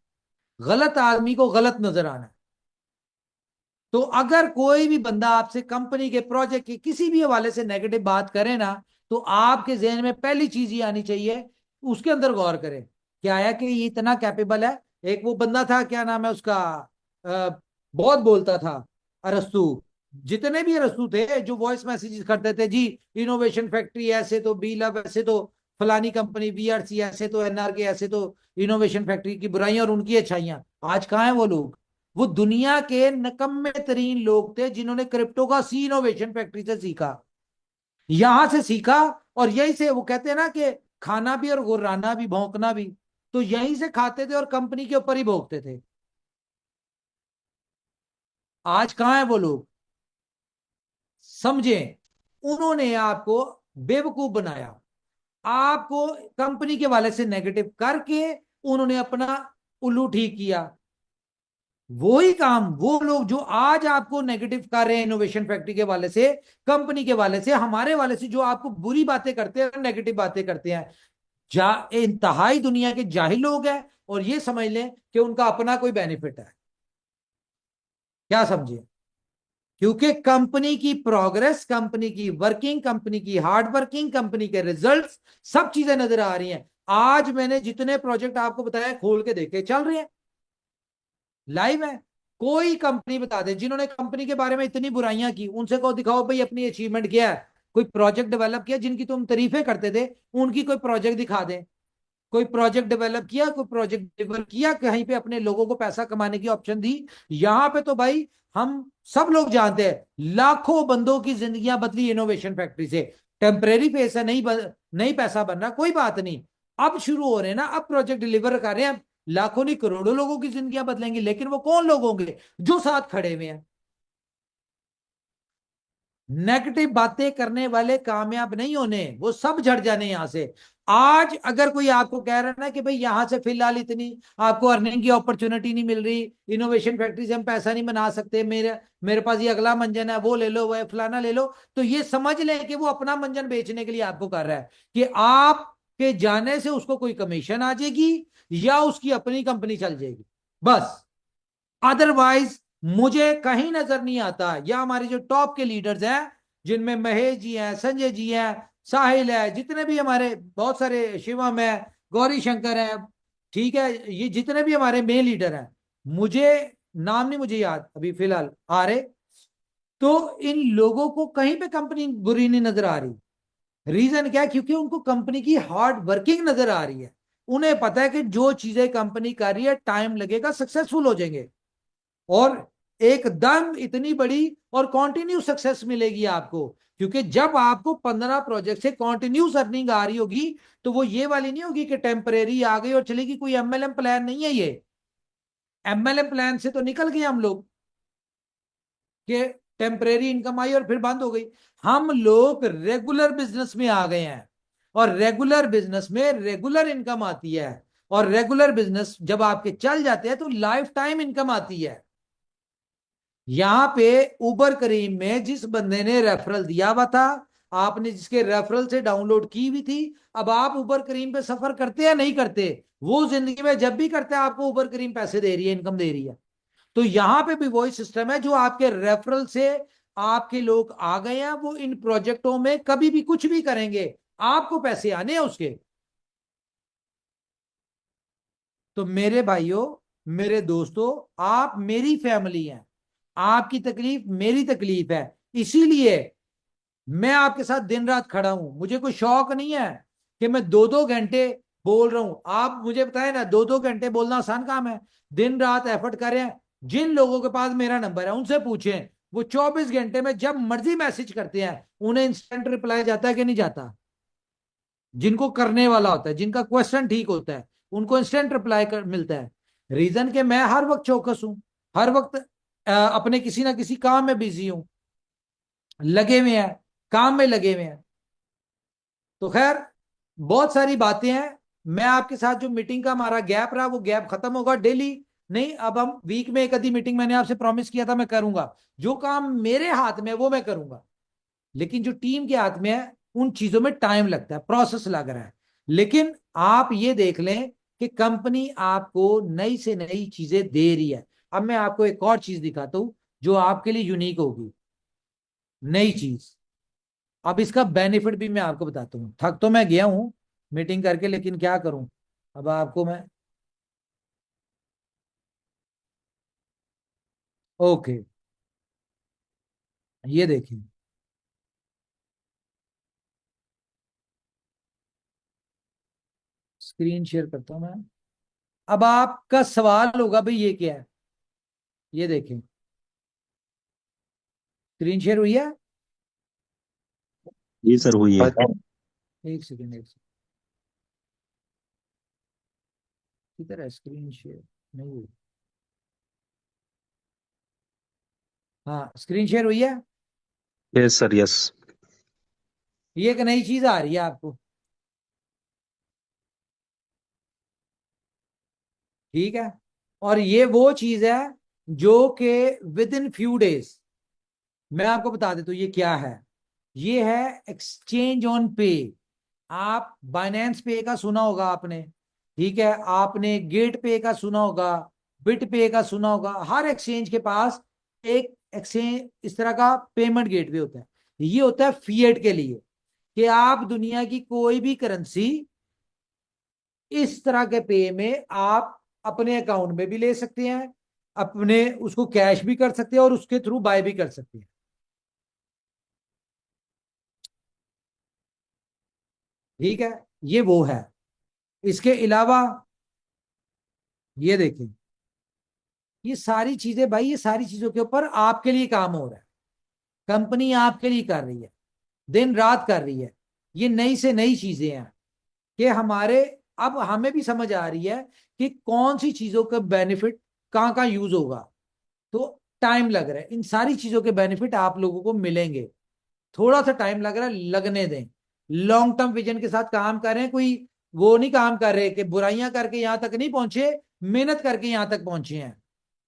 गलत आदमी को गलत नजर आना है। तो अगर कोई भी बंदा आपसे कंपनी के प्रोजेक्ट के किसी भी हवाले से नेगेटिव बात करे ना, तो आपके जहन में पहली चीज ये आनी चाहिए, उसके अंदर गौर करें क्या है कि ये इतना कैपेबल है। एक वो बंदा था, क्या नाम है उसका, बहुत बोलता था, अरस्तु। जितने भी अरस्तु थे जो वॉइस मैसेजेस करते थे जी, इनोवेशन फैक्ट्री ऐसे तो, बी लब ऐसे तो, फलानी कंपनी बीआरसी ऐसे तो, एनआरके ऐसे तो, इनोवेशन फैक्ट्री की बुराइयां और उनकी अच्छाइयां। आज कहाँ है वो लोग? वो दुनिया के नकम्मे तरीन लोग थे जिन्होंने क्रिप्टो का सी इनोवेशन फैक्ट्री से सीखा, यहां से सीखा। और यहीं से वो कहते हैं ना कि खाना भी और गुर्राना भी, भौंकना भी, तो यहीं से खाते थे और कंपनी के ऊपर ही भोंकते थे। आज कहां है वो लोग? समझें, उन्होंने आपको बेवकूफ बनाया, आपको कंपनी के वाले से नेगेटिव करके उन्होंने अपना उल्लू ठीक किया। वही काम वो लोग जो आज आपको नेगेटिव कर रहे हैं इनोवेशन फैक्ट्री के वाले से, कंपनी के वाले से, हमारे वाले से, जो आपको बुरी बातें करते हैं, नेगेटिव बातें करते हैं, इंतहाई दुनिया के जाहिल लोग हैं। और ये समझ लें कि उनका अपना कोई बेनिफिट है। क्या समझे? क्योंकि कंपनी की प्रोग्रेस, कंपनी की वर्किंग, कंपनी की हार्ड वर्किंग, कंपनी के रिजल्ट्स, सब चीजें नजर आ रही हैं। आज मैंने जितने प्रोजेक्ट आपको बताया खोल के देखे, चल रहे हैं, लाइव है। कोई कंपनी बता दे जिन्होंने कंपनी के बारे में इतनी बुराइयां की, उनसे कहो दिखाओ भाई अपनी अचीवमेंट क्या है, कोई प्रोजेक्ट डेवलप किया, जिनकी तुम तारीफें करते थे उनकी कोई प्रोजेक्ट दिखा दे, कोई प्रोजेक्ट डेवलप किया, कोई प्रोजेक्ट डिलीवर किया, कहीं पे अपने लोगों को पैसा कमाने की ऑप्शन दी। यहां पे तो भाई हम सब लोग जानते हैं लाखों बंदों की जिंदगियां बदली इनोवेशन फैक्ट्री से। टेम्परेरी फेस है, नहीं पैसा बन रहा, कोई बात नहीं, अब शुरू हो रहे हैं ना, अब प्रोजेक्ट डिलीवर कर रहे हैं, लाखों नहीं करोड़ों लोगों की जिंदगियां बदलेंगी। लेकिन वो कौन लोग होंगे? जो साथ खड़े हुए हैं। नेगेटिव बातें करने वाले कामयाब नहीं होने, वो सब झड़ जाने यहां से। आज अगर कोई आपको कह रहा है ना कि भाई यहां से फिलहाल इतनी आपको अर्निंग की अपॉर्चुनिटी नहीं मिल रही, इनोवेशन फैक्ट्री से हम पैसा नहीं बना सकते, मेरे मेरे पास ये अगला मंजन है, वो ले लो, वह फलाना ले लो, तो ये समझ लें कि वो अपना मंजन बेचने के लिए आपको कर रहा है, कि आपके जाने से उसको कोई कमीशन आ जाएगी या उसकी अपनी कंपनी चल जाएगी, बस। अदरवाइज मुझे कहीं नजर नहीं आता, या हमारे जो टॉप के लीडर्स हैं, जिनमें महेश जी हैं, संजय जी हैं, साहिल है, जितने भी हमारे बहुत सारे, शिवम है, गौरी शंकर है, ठीक है, ये जितने भी हमारे मेन लीडर हैं, मुझे नाम नहीं मुझे याद अभी फिलहाल आ रहे, तो इन लोगों को कहीं पे कंपनी बुरी नहीं नजर आ रही। रीजन क्या है? क्योंकि उनको कंपनी की हार्ड वर्किंग नजर आ रही है। उन्हें पता है कि जो चीजें कंपनी कर रही है, टाइम लगेगा, सक्सेसफुल हो जाएंगे, और एकदम इतनी बड़ी और कॉन्टिन्यू सक्सेस मिलेगी आपको। क्योंकि जब आपको 15 प्रोजेक्ट से कॉन्टिन्यूस अर्निंग आ रही होगी, तो वो ये वाली नहीं होगी कि टेम्परेरी आ गई और चलेगी, कोई एमएलएम प्लान नहीं है ये। एमएलएम प्लान से तो निकल गए हम लोग, कि टेम्परेरी इनकम आई और फिर बंद हो गई। हम लोग रेगुलर बिजनेस में आ गए हैं, और रेगुलर बिजनेस में रेगुलर इनकम आती है, और रेगुलर बिजनेस जब आपके चल जाते हैं तो लाइफ टाइम इनकम आती है। यहां पे उबर करीम में जिस बंदे ने रेफरल दिया हुआ था, आपने जिसके रेफरल से डाउनलोड की हुई थी, अब आप उबर करीम पे सफर करते हैं नहीं करते? वो जिंदगी में जब भी करते हैं आपको उबर करीम पैसे दे रही है, इनकम दे रही है। तो यहां पे भी वही सिस्टम है, जो आपके रेफरल से आपके लोग आ गए हैं, वो इन प्रोजेक्टों में कभी भी कुछ भी करेंगे, आपको पैसे आने हैं उसके। तो मेरे भाइयों, मेरे दोस्तों, आप मेरी फैमिली हैं, आपकी तकलीफ मेरी तकलीफ है, इसीलिए मैं आपके साथ दिन रात खड़ा हूं। मुझे कोई शौक नहीं है कि मैं 2-2 घंटे बोल रहा हूं। आप मुझे बताएं ना, 2-2 घंटे बोलना आसान काम है? दिन रात एफर्ट कर रहे हैं। जिन लोगों के पास मेरा नंबर है उनसे पूछें, वो 24 घंटे में जब मर्जी मैसेज करते हैं, उन्हें इंस्टेंट रिप्लाई जाता है कि नहीं जाता? जिनको करने वाला होता है, जिनका क्वेश्चन ठीक होता है, उनको इंस्टेंट रिप्लाई मिलता है। रीजन के मैं हर वक्त चौकस हूं, हर वक्त अपने किसी ना किसी काम में बिजी हूं, लगे हुए हैं, काम में लगे हुए हैं। तो खैर, बहुत सारी बातें हैं। मैं आपके साथ जो मीटिंग का हमारा गैप रहा, वो गैप खत्म होगा। डेली नहीं, अब हम वीक में एक आधी मीटिंग, मैंने आपसे प्रॉमिस किया था मैं करूंगा। जो काम मेरे हाथ में है वो मैं करूंगा, लेकिन जो टीम के हाथ में है उन चीजों में टाइम लगता है, प्रोसेस लग रहा है। लेकिन आप ये देख लें कि कंपनी आपको नई से नई चीजें दे रही है। अब मैं आपको एक और चीज दिखाता हूं जो आपके लिए यूनिक होगी, नई चीज। अब इसका बेनिफिट भी मैं आपको बताता हूँ। थक तो मैं गया हूं मीटिंग करके, लेकिन क्या करूं, अब आपको मैं, ओके, ये देखिए, स्क्रीन शेयर करता हूं मैं। अब आपका सवाल होगा भाई ये क्या है? ये देखें, स्क्रीन शेयर हुई है? जी सर, हुई है। एक सेकेंड, एक सेकेंड, किधर है स्क्रीन शेयर? नहीं हुई। हाँ, स्क्रीन शेयर हुई है। Yes sir, yes. ये एक नई चीज आ रही है आपको, ठीक है? और ये वो चीज है जो कि विद इन फ्यू डेज, मैं आपको बता देता हूँ ये क्या है। ये है एक्सचेंज ऑन पे। आप बाइनेंस पे का सुना होगा आपने, ठीक है, आपने गेट पे का सुना होगा, बिट पे का सुना होगा। हर एक्सचेंज के पास एक एक्सचेंज इस तरह का पेमेंट गेटवे होता है। ये होता है फिएट के लिए कि आप दुनिया की कोई भी करेंसी इस तरह के पे में आप अपने अकाउंट में भी ले सकते हैं, अपने उसको कैश भी कर सकते हैं और उसके थ्रू बाय भी कर सकते हैं। ठीक है, ये वो है। इसके अलावा ये देखें, ये सारी चीजें भाई, ये सारी चीजों के ऊपर आपके लिए काम हो रहा है, कंपनी आपके लिए कर रही है, दिन रात कर रही है। ये नई से नई चीजें हैं कि हमारे, अब हमें भी समझ आ रही है कि कौन सी चीजों का बेनिफिट कहाँ कहाँ यूज होगा। तो टाइम लग रहा है, इन सारी चीजों के बेनिफिट आप लोगों को मिलेंगे। थोड़ा सा टाइम लग रहा है, लगने दें। लॉन्ग टर्म विजन के साथ काम कर रहे हैं, कोई वो नहीं काम कर रहे कि बुराइयां करके यहां तक नहीं पहुंचे, मेहनत करके यहां तक पहुंचे हैं।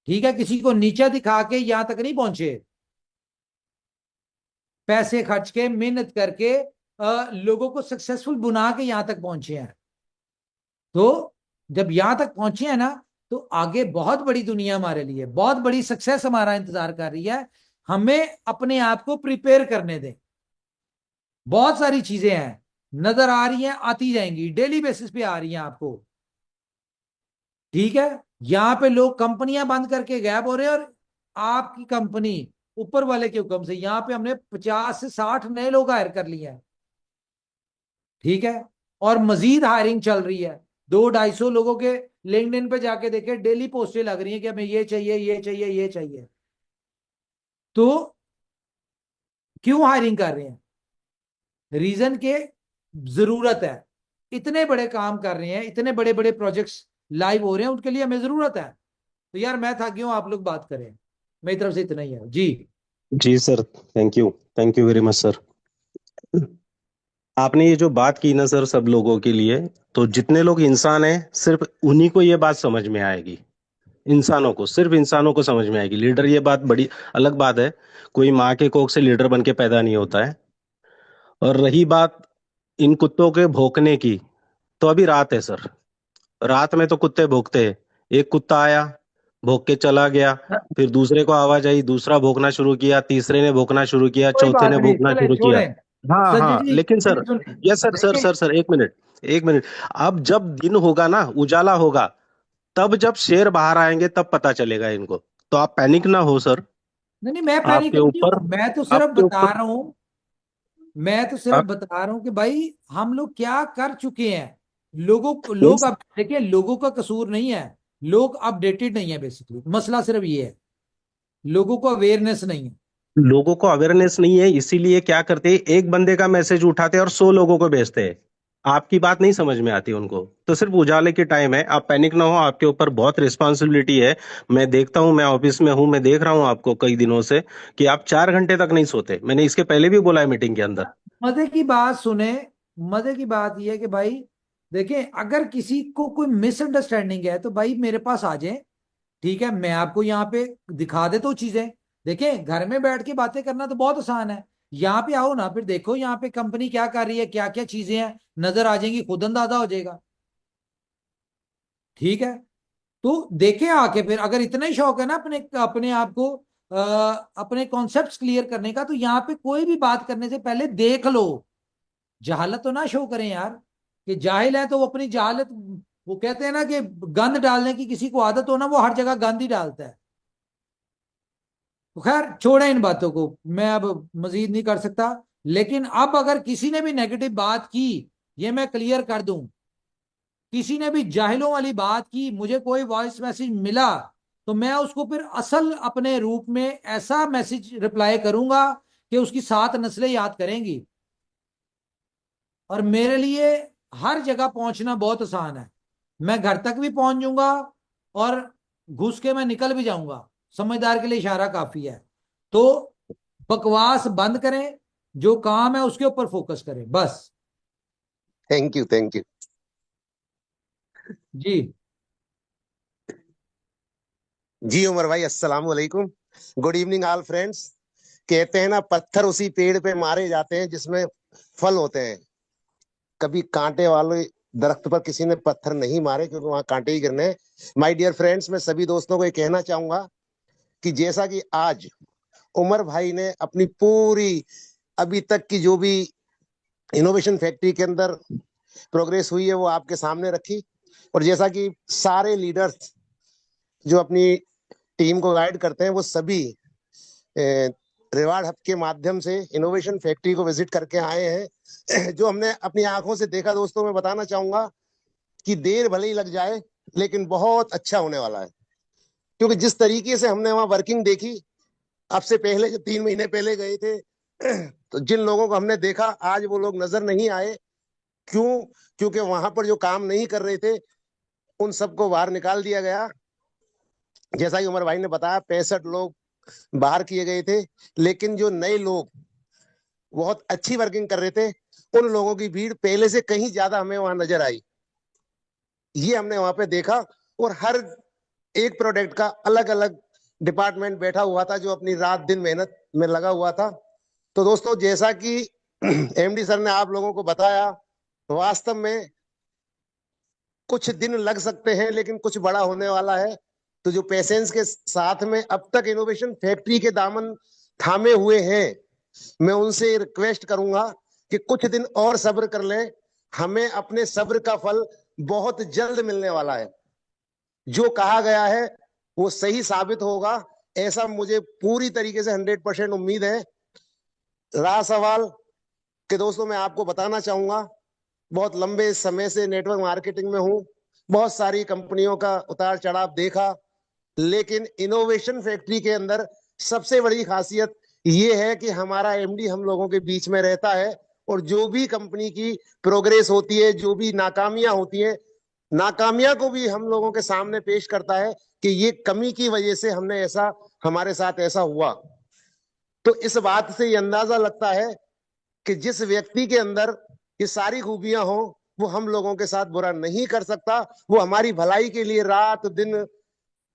ठीक है, किसी को नीचा दिखा के यहां तक नहीं पहुंचे, पैसे खर्च के मेहनत करके लोगों को सक्सेसफुल बना के यहां तक पहुंचे हैं। तो जब यहां तक पहुंचे हैं ना, तो आगे बहुत बड़ी दुनिया हमारे लिए, बहुत बड़ी सक्सेस हमारा इंतजार कर रही है। हमें अपने आप को प्रिपेयर करने दें। बहुत सारी चीजें हैं, नजर आ रही हैं, आती जाएंगी, डेली बेसिस पे आ रही हैं आपको। ठीक है, यहां पे लोग कंपनियां बंद करके गायब हो रहे हैं, और आपकी कंपनी ऊपर वाले के हुक्म से यहां पे हमने 50 से 60 नए लोग हायर कर लिए हैं। ठीक है, और मजीद हायरिंग चल रही है। 200-250 लोगों के लिंक्डइन पे जाके देखे, डेली पोस्टें लग रही हैं कि हमें ये चाहिए, ये चाहिए, ये चाहिए। तो क्यों हायरिंग कर रहे हैं? रीजन के जरूरत है। इतने बड़े काम कर रहे हैं, इतने बड़े बड़े प्रोजेक्ट्स लाइव हो रहे हैं, उनके लिए हमें जरूरत है। तो यार मैं था क्यों, आप लोग बात करें। मेरी तरफ से इतना ही है जी। जी sir, thank you very much sir. आपने ये जो बात की ना सर सब लोगों के लिए, तो जितने लोग इंसान हैं सिर्फ उन्हीं को ये बात समझ में आएगी। इंसानों को, सिर्फ इंसानों को समझ में आएगी। लीडर ये बात बड़ी अलग बात है, कोई माँ के कोख से लीडर बन के पैदा नहीं होता है। और रही बात इन कुत्तों के भौंकने की, तो अभी रात है सर, रात में तो कुत्ते भौंकते हैं। एक कुत्ता आया, भौंक के चला गया, फिर दूसरे को आवाज आई, दूसरा भौंकना शुरू किया, तीसरे ने भौंकना शुरू किया, कोई चौथे बात ने नहीं, भौंकना चले शुरू किया। छोड़ें। हाँ संजय हाँ, जी लेकिन सर, मेरी सुनिए, यस सर, देखिए, सर एक मिनट, एक मिनट। अब जब दिन होगा ना, उजाला होगा, तब जब शेर बाहर आएंगे तब पता चलेगा इनको। तो आप पैनिक ना हो सर। नहीं नहीं, मैं पैनिक आपके नहीं ऊपर, हूं, मैं तो सिर्फ आपके बता ऊपर रहा हूं। मैं तो सिर्फ बता रहा हूं कि भाई हम लोग क्या कर चुके हैं। लोग अब देखिए, लोगों का कसूर नहीं है, लोग अपडेटेड नहीं है। बेसिकली मसला सिर्फ ये है, लोगों को अवेयरनेस नहीं है। लोगों को अवेयरनेस नहीं है, इसीलिए क्या करते हैं, एक बंदे का मैसेज उठाते हैं और 100 लोगों को भेजते हैं। आपकी बात नहीं समझ में आती उनको। तो सिर्फ उजाले की टाइम है, आप पैनिक ना हो, आपके ऊपर बहुत रिस्पॉन्सिबिलिटी है। मैं देखता हूं, मैं ऑफिस में हूं, मैं देख रहा हूं आपको कई दिनों से कि आप 4 घंटे तक नहीं सोते। मैंने इसके पहले भी बोला है मीटिंग के अंदर। मजे की बात सुने, मजे की बात यह है कि भाई देखें, अगर किसी को कोई मिसअंडरस्टैंडिंग है तो भाई मेरे पास आ जाए। ठीक है, मैं आपको यहाँ पे दिखा देता हूँ चीजें। देखें, घर में बैठ के बातें करना तो बहुत आसान है, यहाँ पे आओ ना, फिर देखो यहाँ पे कंपनी क्या कर रही है, क्या क्या चीजें हैं, नजर आ जाएंगी, खुद अंदाजा हो जाएगा। ठीक है, तो देखें आके, फिर अगर इतना ही शौक है ना अपने अपने आप को अपने कॉन्सेप्ट्स क्लियर करने का, तो यहाँ पे कोई भी बात करने से पहले देख लो। जहालत तो ना शो करें यार, कि जाहिल है तो वो अपनी जहालत, वो कहते हैं ना कि गंद डालने की किसी को आदत हो ना, वो हर जगह गंद ही डालता है। तो खैर छोड़ें इन बातों को, मैं अब मजीद नहीं कर सकता। लेकिन अब अगर किसी ने भी नेगेटिव बात की, ये मैं क्लियर कर दूं, किसी ने भी जाहिलों वाली बात की, मुझे कोई वॉइस मैसेज मिला, तो मैं उसको फिर असल अपने रूप में ऐसा मैसेज रिप्लाई करूंगा कि उसकी 7 नस्लें याद करेंगी। और मेरे लिए हर जगह पहुंचना बहुत आसान है, मैं घर तक भी पहुंच जाऊंगा, और घुस के मैं निकल भी जाऊंगा। समझदार के लिए इशारा काफी है। तो बकवास बंद करें, जो काम है उसके ऊपर फोकस करें बस। Thank you, thank you. जी जी उमर भाई, अस्सलाम वालेकुम। Good evening all friends. कहते हैं ना, पत्थर उसी पेड़ पे मारे जाते हैं जिसमें फल होते हैं। कभी कांटे वाले दरख्त पर किसी ने पत्थर नहीं मारे, क्योंकि वहां कांटे ही गिरने हैं। माय डियर फ्रेंड्स, मैं सभी दोस्तों को ये कहना चाहूंगा कि जैसा कि आज उमर भाई ने अपनी पूरी अभी तक की जो भी इनोवेशन फैक्ट्री के अंदर प्रोग्रेस हुई है वो आपके सामने रखी, और जैसा कि सारे लीडर्स जो अपनी टीम को गाइड करते हैं वो सभी रिवार्ड हब के माध्यम से इनोवेशन फैक्ट्री को विजिट करके आए हैं। जो हमने अपनी आंखों से देखा दोस्तों, मैं बताना चाहूंगा कि देर भले ही लग जाए लेकिन बहुत अच्छा होने वाला है, क्योंकि जिस तरीके से हमने वहां वर्किंग देखी, अब से पहले जो 3 महीने पहले गए थे तो जिन लोगों को हमने देखा आज वो लोग नजर नहीं आए। क्यों? क्योंकि वहां पर जो काम नहीं कर रहे थे उन सबको बाहर निकाल दिया गया। जैसा कि उमर भाई ने बताया 65 लोग बाहर किए गए थे, लेकिन जो नए लोग बहुत अच्छी वर्किंग कर रहे थे उन लोगों की भीड़ पहले से कहीं ज्यादा हमें वहां नजर आई। ये हमने वहां पे देखा, और हर एक प्रोडक्ट का अलग अलग डिपार्टमेंट बैठा हुआ था जो अपनी रात दिन मेहनत में लगा हुआ था। तो दोस्तों, जैसा कि एमडी सर ने आप लोगों को बताया, वास्तव में कुछ दिन लग सकते हैं लेकिन कुछ बड़ा होने वाला है। तो जो पेशेंस के साथ में अब तक इनोवेशन फैक्ट्री के दामन थामे हुए हैं, मैं उनसे रिक्वेस्ट करूंगा कि कुछ दिन और सब्र कर लें। हमें अपने सब्र का फल बहुत जल्द मिलने वाला है। जो कहा गया है वो सही साबित होगा, ऐसा मुझे पूरी तरीके से 100% उम्मीद है। रहा सवाल कि दोस्तों, मैं आपको बताना चाहूंगा, बहुत लंबे समय से नेटवर्क मार्केटिंग में हूं, बहुत सारी कंपनियों का उतार चढ़ाव देखा, लेकिन इनोवेशन फैक्ट्री के अंदर सबसे बड़ी खासियत ये है कि हमारा एमडी हम लोगों के बीच में रहता है, और जो भी कंपनी की प्रोग्रेस होती है, जो भी नाकामियां होती है, नाकामियां को भी हम लोगों के सामने पेश करता है कि ये कमी की वजह से हमने ऐसा, हमारे साथ ऐसा हुआ। तो इस बात से ये अंदाजा लगता है कि जिस व्यक्ति के अंदर ये सारी खूबियां हो वो हम लोगों के साथ बुरा नहीं कर सकता। वो हमारी भलाई के लिए रात दिन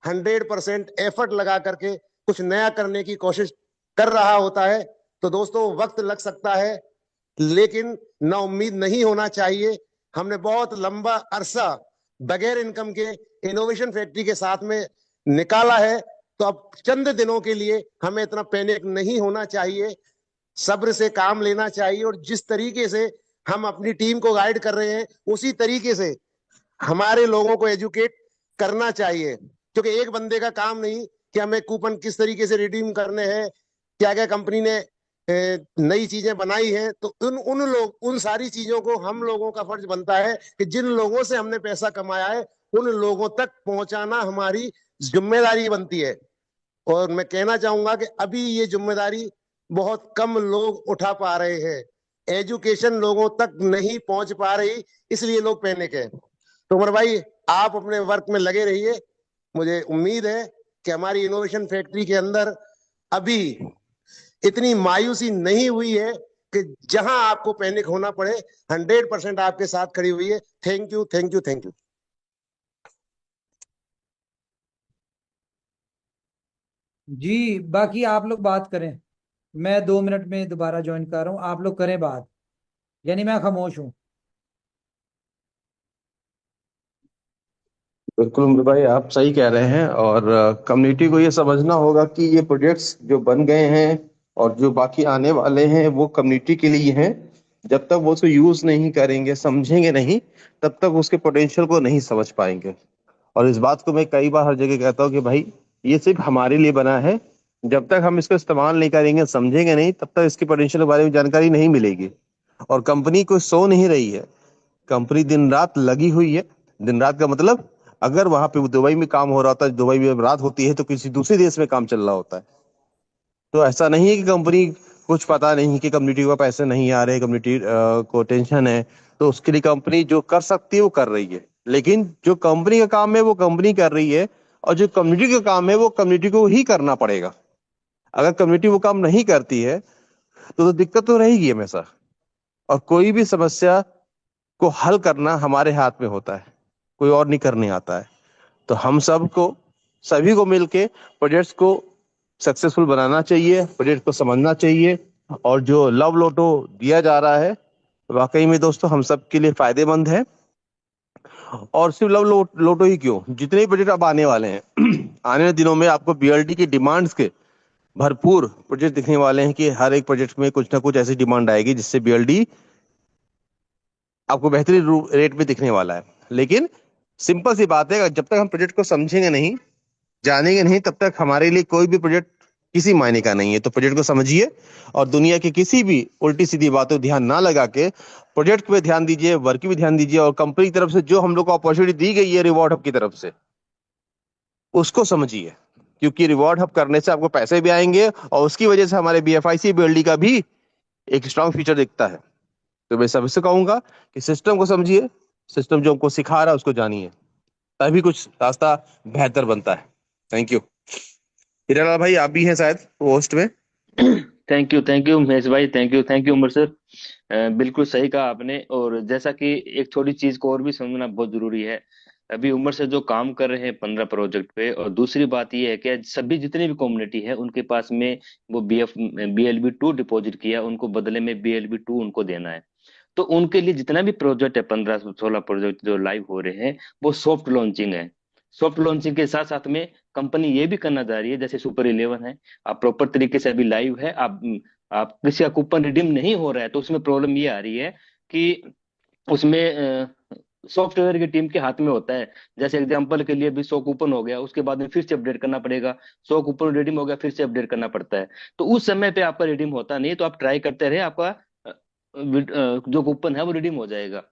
100% एफर्ट लगा करके कुछ नया करने की कोशिश कर रहा होता है। तो दोस्तों, वक्त लग सकता है लेकिन ना उम्मीद नहीं होना चाहिए। हमने बहुत लंबा अरसा बगैर इनकम के इनोवेशन फैक्ट्री के साथ में निकाला है, तो अब चंद दिनों के लिए हमें इतना पैनिक नहीं होना चाहिए, सब्र से काम लेना चाहिए, और जिस तरीके से हम अपनी टीम को गाइड कर रहे हैं उसी तरीके से हमारे लोगों को एजुकेट करना चाहिए। क्योंकि एक बंदे का काम नहीं कि हमें कूपन किस तरीके से रिडीम करने हैं, क्या क्या कंपनी ने नई चीजें बनाई हैं, तो उन सारी चीजों को हम लोगों का फर्ज बनता है कि जिन लोगों से हमने पैसा कमाया है उन लोगों तक पहुंचाना हमारी जिम्मेदारी बनती है। और मैं कहना चाहूंगा कि अभी ये जिम्मेदारी बहुत कम लोग उठा पा रहे हैं, एजुकेशन लोगों तक नहीं पहुंच पा रही, इसलिए लोग पैनिक है। तो उमर भाई, आप अपने वर्क में लगे रहिए। मुझे उम्मीद है कि हमारी इनोवेशन फैक्ट्री के अंदर अभी इतनी मायूसी नहीं हुई है कि जहां आपको पैनिक होना पड़े। 100% आपके साथ खड़ी हुई है। Thank you, thank you, thank you. जी, बाकी आप लोग बात करें, मैं 2 मिनट में दोबारा ज्वाइन कर रहा हूँ, आप लोग करें बात, यानी मैं खामोश हूँ। बिल्कुल उमर भाई, आप सही कह रहे हैं। और कम्युनिटी को ये समझना होगा कि ये प्रोजेक्ट्स जो बन गए हैं और जो बाकी आने वाले हैं वो कम्युनिटी के लिए हैं। जब तक वो उसको यूज नहीं करेंगे, समझेंगे नहीं, तब तक उसके पोटेंशियल को नहीं समझ पाएंगे। और इस बात को मैं कई बार हर जगह कहता हूँ कि भाई, ये सिर्फ हमारे लिए बना है। जब तक हम इसको इस्तेमाल नहीं करेंगे, समझेंगे नहीं, तब तक इसके पोटेंशियल के बारे में जानकारी नहीं मिलेगी। और कंपनी कोई सो नहीं रही है, कंपनी दिन रात लगी हुई है। दिन रात का मतलब, अगर वहां पे दुबई में काम हो रहा होता है, दुबई में रात होती है, तो किसी दूसरे देश में काम चल रहा होता है। तो ऐसा नहीं है कि कंपनी कुछ पता नहीं कि कम्युनिटी को पैसे नहीं आ रहे, कम्युनिटी को टेंशन है। तो उसके लिए कंपनी जो कर सकती है वो कर रही है, लेकिन जो कंपनी का काम है वो कंपनी कर रही है, और जो कम्युनिटी का काम है वो कम्युनिटी को ही करना पड़ेगा। अगर कम्युनिटी वो काम नहीं करती है तो दिक्कत तो रहेगी हमेशा। और कोई भी समस्या को हल करना हमारे हाथ में होता है, कोई और नहीं करने आता है। तो हम सबको, सभी को मिलके प्रोजेक्ट्स को सक्सेसफुल बनाना चाहिए, प्रोजेक्ट को समझना चाहिए। और जो लव लोटो दिया जा रहा है, वाकई में दोस्तों हम सब के लिए फायदेमंद है। और सिर्फ लोटो ही क्यों, जितने भी प्रोजेक्ट अब आने वाले हैं आने वाले दिनों में आपको बीएलडी की डिमांड्स के भरपूर प्रोजेक्ट दिखने वाले हैं कि हर एक प्रोजेक्ट में कुछ ना कुछ ऐसी डिमांड आएगी जिससे बीएलडी आपको बेहतरीन रेट में दिखने वाला है। लेकिन सिंपल सी बात है, जब तक हम प्रोजेक्ट को समझेंगे नहीं, जानेंगे नहीं, तब तक हमारे लिए कोई भी प्रोजेक्ट किसी मायने का नहीं है। तो प्रोजेक्ट को समझिए और दुनिया की किसी भी उल्टी सीधी बातों पर ध्यान ना लगा के प्रोजेक्ट पे ध्यान दीजिए, वर्क पे ध्यान दीजिए, और कंपनी की तरफ से जो हम लोग को अपॉर्चुनिटी दी गई है रिवॉर्ड हब की तरफ से, उसको समझिए। क्योंकि रिवॉर्ड हब करने से आपको पैसे भी आएंगे और उसकी वजह से हमारे बीएफआईसी बीएलडी का भी एक स्ट्रांग फीचर दिखता है। तो मैं सबसे कहूंगा कि सिस्टम को समझिए, सिस्टम जो हमको सिखा रहा है उसको जानिए, तभी कुछ रास्ता बेहतर बनता है। Thank you. हीरालाल भाई आप भी हैं शायद होस्ट में। थैंक यू महेश भाई, थैंक यू उमर सर। बिल्कुल सही कहा आपने। और जैसा कि एक थोड़ी चीज को और भी समझना बहुत जरूरी है, अभी उमर सर जो काम कर रहे हैं 15 प्रोजेक्ट पे, और दूसरी बात ये है कि सभी जितनी भी कम्युनिटी है उनके पास में वो BLB 2 डिपॉजिट किया, उनको बदले में BLB 2 उनको देना है। तो उनके लिए जितना भी प्रोजेक्ट है, 15-16 प्रोजेक्ट जो लाइव हो रहे हैं, वो सॉफ्ट लॉन्चिंग है। सॉफ्ट लॉन्चिंग के साथ साथ में कंपनी ये भी करना चाह रही है, जैसे सुपर 11 है, आप प्रॉपर तरीके से अभी लाइव है, आप किसी का कूपन रिडीम नहीं हो रहा है, तो उसमें प्रॉब्लम ये आ रही है कि उसमें सॉफ्टवेयर की टीम के हाथ में होता है। जैसे एग्जांपल के लिए भी 100 कूपन हो गया, उसके बाद में फिर से अपडेट करना पड़ेगा, 100 कूपन रिडीम हो गया, फिर से अपडेट करना पड़ता है। तो उस समय पे आपका रिडीम होता नहीं, तो आप ट्राई करते रहे, आपका जो कूपन है वो रिडीम हो जाएगा।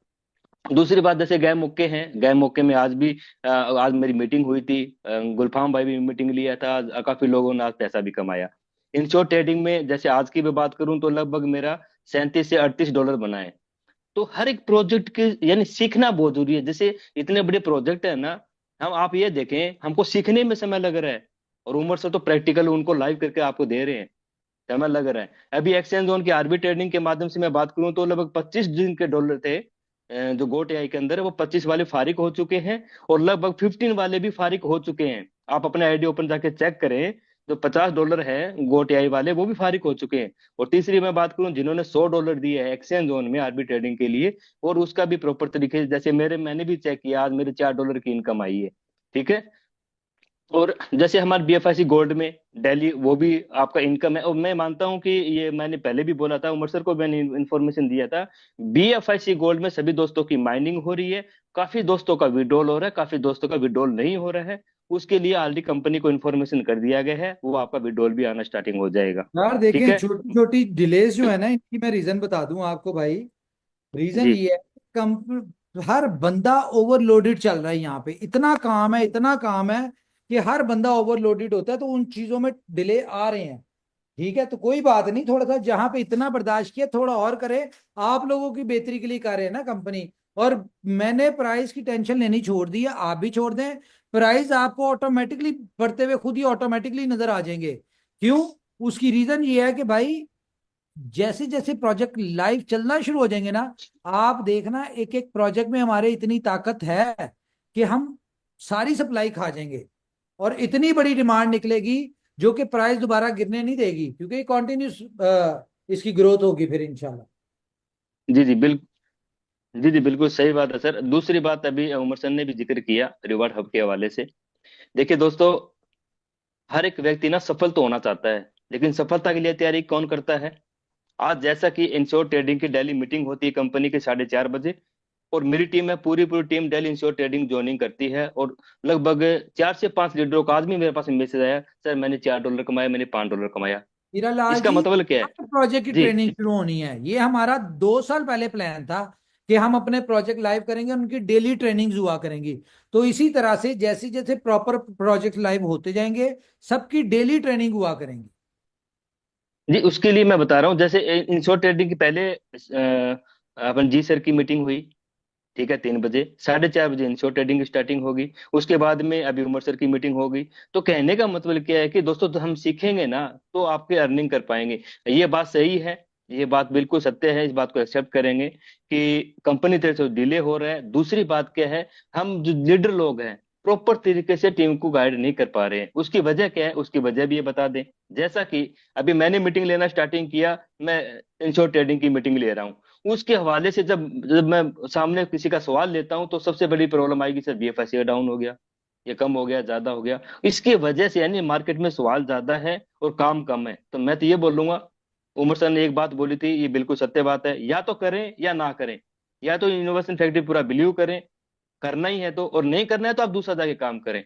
दूसरी बात, जैसे गए मौके हैं, गए मौके में आज भी आज मेरी मीटिंग हुई थी, गुलफाम भाई भी मीटिंग लिया था, काफी लोगों ने आज पैसा भी कमाया। इन शॉर्ट ट्रेडिंग में जैसे आज की भी बात करूं तो लगभग मेरा 37 से 38 डॉलर बना है। तो हर एक प्रोजेक्ट के यानी सीखना बहुत जरूरी है। जैसे इतने बड़े प्रोजेक्ट है ना, हम आप ये देखें, हमको सीखने में समय लग रहा है, और उमर से तो प्रैक्टिकल उनको लाइव करके आपको दे रहे हैं, समय लग रहा है। अभी एक्सचेंज जोन की आरबी ट्रेडिंग के माध्यम से मैं बात करूं तो लगभग 25 दिन के डॉलर थे, जो गोट एआई के अंदर है, वो 25 वाले फारिग हो चुके हैं, और लगभग 15 वाले भी फारिग हो चुके हैं। आप अपने आईडी ओपन जाके चेक करें, जो $50 है गोट एआई वाले, वो भी फारिग हो चुके हैं। और तीसरी मैं बात करूं, जिन्होंने $100 दिए है एक्सचेंज जोन में आरबी ट्रेडिंग के लिए, और उसका भी प्रॉपर तरीके से, जैसे मैंने भी चेक किया, आज मेरे $4 की इनकम आई है। ठीक है। और जैसे हमारे बीएफआईसी गोल्ड में डेली वो भी आपका इनकम है, और मैं मानता हूं कि ये मैंने पहले भी बोला था, उमर सर को मैंने इन्फॉर्मेशन दिया था, बीएफआईसी गोल्ड में सभी दोस्तों की माइनिंग हो रही है, काफी दोस्तों का विड्रॉल हो रहा है, काफी दोस्तों का विड्रॉल नहीं हो रहा है। उसके लिए ऑलरेडी कंपनी को इन्फॉर्मेशन कर दिया गया है, वो आपका विड्रॉल भी आना स्टार्टिंग हो जाएगा। यार ठीक देखें, है छोटी छोटी डिलेज जो है ना, इनकी मैं रीजन बता दूं आपको भाई। रीजन जी। ये है कि हर बंदा ओवरलोडेड चल रहा है यहाँ पे, इतना काम है, इतना काम है कि हर बंदा ओवरलोडेड होता है, तो उन चीजों में डिले आ रहे हैं। ठीक है, तो कोई बात नहीं, थोड़ा सा जहां पे इतना बर्दाश्त किया थोड़ा और करे। आप लोगों की बेहतरी के लिए कर रहे हैं ना कंपनी। और मैंने प्राइस की टेंशन लेनी छोड़ दी है, आप भी छोड़ दें। प्राइस आपको ऑटोमेटिकली बढ़ते हुए खुद ही ऑटोमेटिकली नजर आ जाएंगे। क्यों? उसकी रीजन ये है कि भाई जैसे जैसे प्रोजेक्ट लाइव चलना शुरू हो जाएंगे ना, आप देखना एक एक प्रोजेक्ट में हमारे इतनी ताकत है कि हम सारी सप्लाई खा जाएंगे, और इतनी बड़ी डिमांड निकलेगी जो कि प्राइस दोबारा गिरने नहीं देगी, क्योंकि कंटिन्यूस इसकी ग्रोथ होगी फिर इंशाल्लाह। जी जी बिल्कुल। जी जी बिल्कुल सही बात है सर। दूसरी बात, अभी उमर सर ने भी जिक्र किया रिवॉर्ड हब के हवाले से। देखिए दोस्तों, हर एक व्यक्ति ना सफल तो होना चाहता है, लेकिन सफलता के लिए तैयारी कौन करता है? आज जैसा कि इंश्योर ट्रेडिंग की डेली मीटिंग होती है कंपनी के 4:30 बजे, और मेरी टीम है, पूरी पूरी team daily ensure trading joining करती है, और लगभग 4 से 5 लीडरों का आज भी मेरे पास मैसेज आया, सर मैंने $4 कमाया, मैंने $5 कमाया। हीरालाल इसका जी, मतलब क्या है? हर प्रोजेक्ट की जी ट्रेनिंग शुरू होनी है। ये हमारा 2 साल पहले प्लान था कि हम अपने प्रोजेक्ट लाइव करेंगे, उनकी डेली ट्रेनिंग हुआ करेंगी। तो इसी तरह से जैसे जैसे प्रॉपर प्रोजेक्ट लाइव होते जाएंगे, सबकी डेली ट्रेनिंग हुआ करेंगी। जी, उसके लिए मैं बता रहा हूँ, जैसे इंश्योर ट्रेडिंग के पहले अपन जी सर की मीटिंग हुई। ठीक है, 3 बजे, 4:30 बजे इंश्योर ट्रेडिंग स्टार्टिंग होगी। उसके बाद में अभी उमर सर की मीटिंग होगी। तो कहने का मतलब क्या है कि दोस्तों, तो हम सीखेंगे ना तो आपके अर्निंग कर पाएंगे। ये बात सही है, ये बात बिल्कुल सत्य है, इस बात को एक्सेप्ट करेंगे कि कंपनी तरफ से डिले हो रहा है। दूसरी बात क्या है, हम जो लीडर लोग हैं प्रॉपर तरीके से टीम को गाइड नहीं कर पा रहे हैं। उसकी वजह क्या है, उसकी वजह भी ये बता दें। जैसा कि अभी मैंने मीटिंग लेना स्टार्टिंग किया, मैं इंश्योर ट्रेडिंग की मीटिंग ले रहा हूँ, उसके हवाले से जब जब मैं सामने किसी का सवाल लेता हूँ तो सबसे बड़ी प्रॉब्लम आएगी सर, बीएफआईसी डाउन हो गया, ये कम हो गया, ज्यादा हो गया। इसकी वजह से यानी मार्केट में सवाल ज्यादा है और काम कम है। तो मैं तो ये बोलूंगा, उमर सर ने एक बात बोली थी, ये बिल्कुल सत्य बात है, या तो करें या ना करें। या तो इनोवेशन फैक्ट्री पूरा बिलीव करें, करना ही है तो, और नहीं करना है तो आप दूसरा जाके काम करें।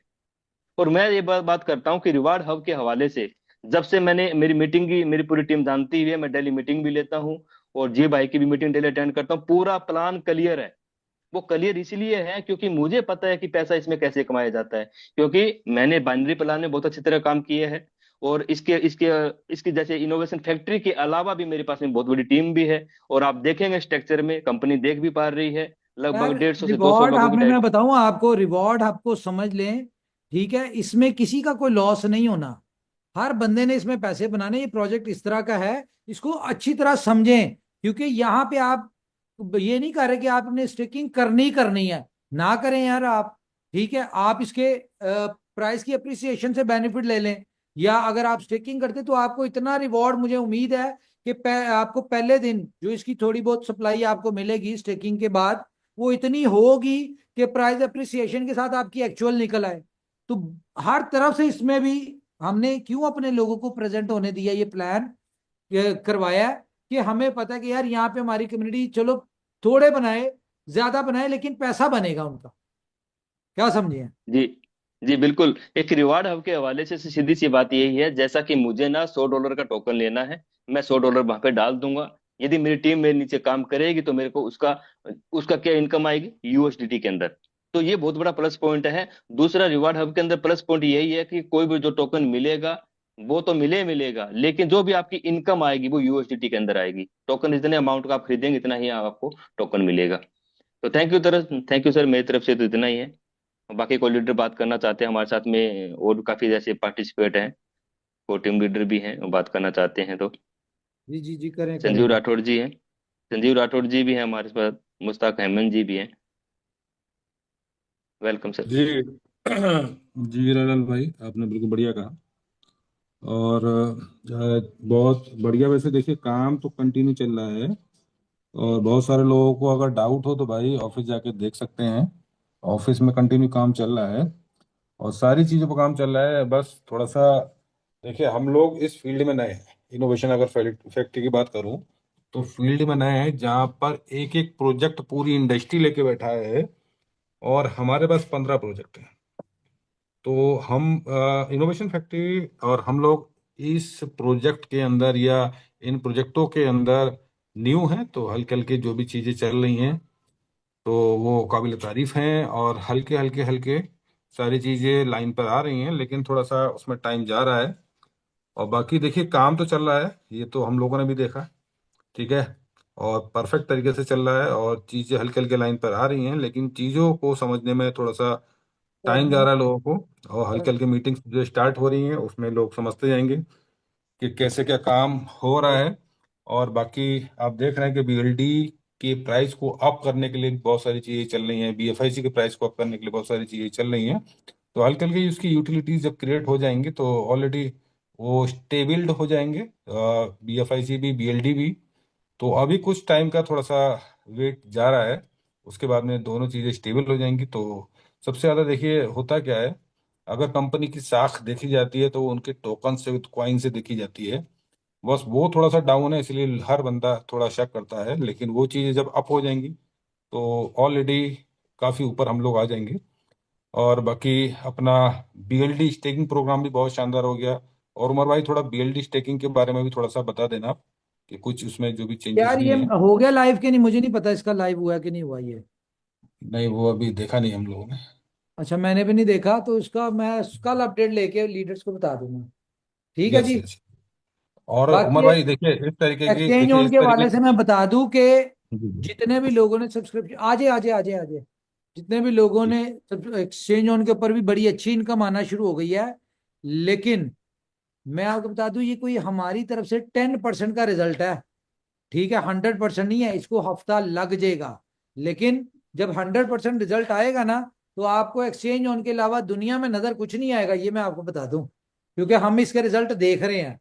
और मैं ये बात करता हूँ कि रिवार्ड हब के हवाले से जब से मैंने मेरी मीटिंग की, मेरी पूरी टीम जानती हुई है, मैं डेली मीटिंग भी लेता हूँ और जी भाई की भी मीटिंग डेली अटेंड करता हूँ, पूरा प्लान क्लियर है। वो क्लियर इसलिए है क्योंकि मुझे पता है कि पैसा इसमें कैसे कमाया जाता है, क्योंकि मैंने बाइनरी प्लान में बहुत अच्छी तरह काम किए हैं। और इसके इसके इसके जैसे इनोवेशन फैक्ट्री के अलावा भी मेरे पास में बहुत बड़ी टीम भी है। और आप देखेंगे स्ट्रक्चर में कंपनी देख भी पा रही है, लगभग यार 150 से 200 रिवॉर्ड लोगों आप की में मैं डाइट। बताऊं आपको, रिवॉर्ड आपको समझ लें, ठीक है, इसमें किसी का कोई लॉस नहीं होना। हर बंदे ने इसमें पैसे बनाने, ये प्रोजेक्ट इस तरह का है, इसको अच्छी तरह समझें। क्योंकि यहाँ पे आप ये नहीं कर रहे कि आपने स्टेकिंग करनी ही करनी है, ना करें यार आप। ठीक है, आप इसके प्राइस की अप्रिसिएशन से बेनिफिट ले लें, या अगर आप स्टेकिंग करते तो आपको इतना रिवॉर्ड, मुझे उम्मीद है कि आपको पहले दिन जो इसकी थोड़ी बहुत सप्लाई आपको मिलेगी स्टेकिंग के बाद, वो इतनी होगी कि प्राइस अप्रिसिएशन के साथ आपकी एक्चुअल निकल आए। तो हर तरफ से इसमें भी हमने क्यों अपने लोगों को प्रेजेंट होने दिया, ये प्लान करवाया है कि हमें पता है कि यार यहाँ पे हमारी कम्युनिटी चलो थोड़े बनाए, ज्यादा बनाए, लेकिन पैसा बनेगा उनका। क्या समझिए? जी जी बिल्कुल। एक रिवार्ड हब के हवाले से सीधी सी बात यही है, जैसा कि मुझे ना $100 का टोकन लेना है, मैं $100 वहां पे डाल दूंगा। यदि मेरी टीम मेरे नीचे काम करेगी तो मेरे को उसका उसका क्या इनकम आएगी, यूएसडीटी के अंदर। तो ये बहुत बड़ा प्लस पॉइंट है। दूसरा, रिवार्ड हब के अंदर प्लस पॉइंट यही है कि कोई भी जो टोकन मिलेगा वो तो मिलेगा, लेकिन जो भी आपकी इनकम आएगी वो यूएसडीटी के अंदर आएगी। टोकन जितने अमाउंट का आप खरीदेंगे इतना ही आपको टोकन मिलेगा। तो थैंक यू सर, मेरी तरफ से तो इतना ही है। बाकी कोई लीडर बात करना चाहते हैं हमारे साथ में, और भी काफी जैसे पार्टिसिपेट हैं, वो टीम लीडर भी हैं, वो बात करना चाहते हैं तो जी जी जी, करें संजीव करें। राठौड़ जी हैं। संजीव राठौड़ जी भी हैं हमारे साथ, मुश्ताक अहमद जी भी हैं। Welcome sir. जी जी लाल भाई, आपने बिल्कुल बढ़िया कहा। और बहुत बढ़िया। वैसे देखिए, काम तो कंटिन्यू चल रहा है, और बहुत सारे लोगों को अगर डाउट हो तो भाई ऑफिस जाके देख सकते हैं। ऑफिस में कंटिन्यू काम चल रहा है, और सारी चीज़ों पर काम चल रहा है। बस थोड़ा सा देखिए, हम लोग इस फील्ड में नए हैं। इनोवेशन अगर फैक्ट्री की बात करूं तो फील्ड में नए हैं, जहाँ पर एक एक प्रोजेक्ट पूरी इंडस्ट्री लेके बैठा है, और हमारे पास 15 प्रोजेक्ट हैं। तो हम इनोवेशन फैक्ट्री और हम लोग इस प्रोजेक्ट के अंदर या इन प्रोजेक्टों के अंदर न्यू हैं, तो हल्के हल्के जो भी चीज़ें चल रही हैं तो वो काबिल तारीफ हैं, और हल्के हल्के हल्के सारी चीज़ें लाइन पर आ रही हैं, लेकिन थोड़ा सा उसमें टाइम जा रहा है। और बाकी देखिए, काम तो चल रहा है, ये तो हम लोगों ने भी देखा, ठीक है, और परफेक्ट तरीके से चल रहा है, और चीज़ें हल्के हल्के लाइन पर आ रही हैं, लेकिन चीज़ों को समझने में थोड़ा सा टाइम जा रहा है लोगों को। और हल्के हल्के मीटिंग्स जो स्टार्ट हो रही हैं उसमें लोग समझते जाएंगे कि कैसे क्या काम हो रहा है। और बाकी आप देख रहे हैं कि बीएलडी के प्राइस को अप करने के लिए भी बहुत सारी चीज़ें चल रही हैं, बीएफआईसी के प्राइस को अप करने के लिए बहुत सारी चीज़ें चल रही हैं। तो हल्के हल्के उसकी यूटिलिटीज जब क्रिएट हो जाएंगी तो ऑलरेडी वो स्टेबिल्ड हो जाएंगे, बीएफआईसी भी बीएलडी भी। तो अभी कुछ टाइम का थोड़ा सा वेट जा रहा है, उसके बाद में दोनों चीज़ें स्टेबल हो जाएंगी। तो सबसे ज़्यादा देखिए होता क्या है, अगर कंपनी की साख देखी जाती है तो वो उनके टोकन से, कॉइन से देखी जाती है। बस वो थोड़ा सा डाउन है, इसलिए हर बंदा थोड़ा शक करता है, लेकिन वो चीज़ें जब अप हो जाएंगी तो ऑलरेडी काफ़ी ऊपर हम लोग आ जाएंगे। और बाकी अपना बीएलडी स्टेकिंग प्रोग्राम भी बहुत शानदार हो गया। और उमर भाई, थोड़ा बीएलडी स्टेकिंग के बारे में भी थोड़ा सा बता देना आप, कि कुछ उसमें जो भी चेंजेस यार भी ये हैं। हो गया लाइव कि नहीं, मुझे नहीं पता इसका लाइव हुआ कि नहीं हुआ ये। नहीं, वो अभी देखा नहीं हम लोगों ने। अच्छा, मैंने भी नहीं देखा, तो इसका मैं कल अपडेट लेके लीडर्स को बता दूंगा। ठीक है यस जी। यस। और उमर बाकी भाई देखिए, इस तरीके की, एक्सचेंज देखिए ऑन इस के तरीके वाले से मैं बता दूं कि जी जितने भी लोगों ने सब्सक्रिप्शन, आजे आजे आजे आजे, जितने भी लोगों जी ने एक्सचेंज ऑन के ऊपर भी बड़ी अच्छी इनकम आना शुरू हो गई है। लेकिन मैं आपको बता दूं, ये कोई हमारी तरफ से 10% का रिजल्ट है। ठीक है, 100% नहीं है, इसको हफ्ता लग जाएगा। लेकिन जब 100% रिजल्ट आएगा ना, तो आपको एक्सचेंज ऑन के अलावा दुनिया में नजर कुछ नहीं आएगा, ये मैं आपको बता दूं। क्योंकि हम इसके रिजल्ट देख रहे हैं,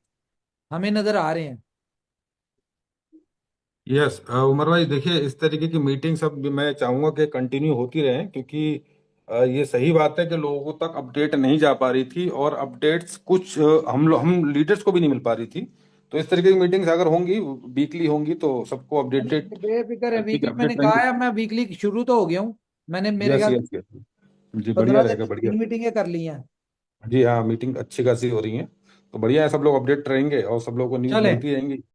हमें नजर आ रहे हैं। यस उमर भाई, देखिए इस तरीके की मीटिंग सब भी मैं चाहूंगा कि कंटिन्यू होती रहे, क्योंकि ये सही बात है कि लोगों तक अपडेट नहीं जा पा रही थी, और अपडेट्स कुछ हम लीडर्स को भी नहीं मिल पा रही थी। तो इस तरीके की मीटिंग्स अगर होंगी, वीकली होंगी, तो सबको अपडेटेड, बेफिक्र है, हर चीज वीकली मैंने अपडेट कहा रहेंगे। है, मैं वीकली शुरू तो हो गया हूँ। मैंने मेरे यस ख्याल यस यस जी, बढ़िया 15 दिन रहेगा, में बढ़िया। 3 मीटिंगें कर ली हैं। जी हाँ, मीटिंग अच्छी खासी हो रही है, तो बढ़िया है, सब लोग अपडेट रहेंगे और सब लोगों को न्यूज़ चले। मिलती रहेंगी।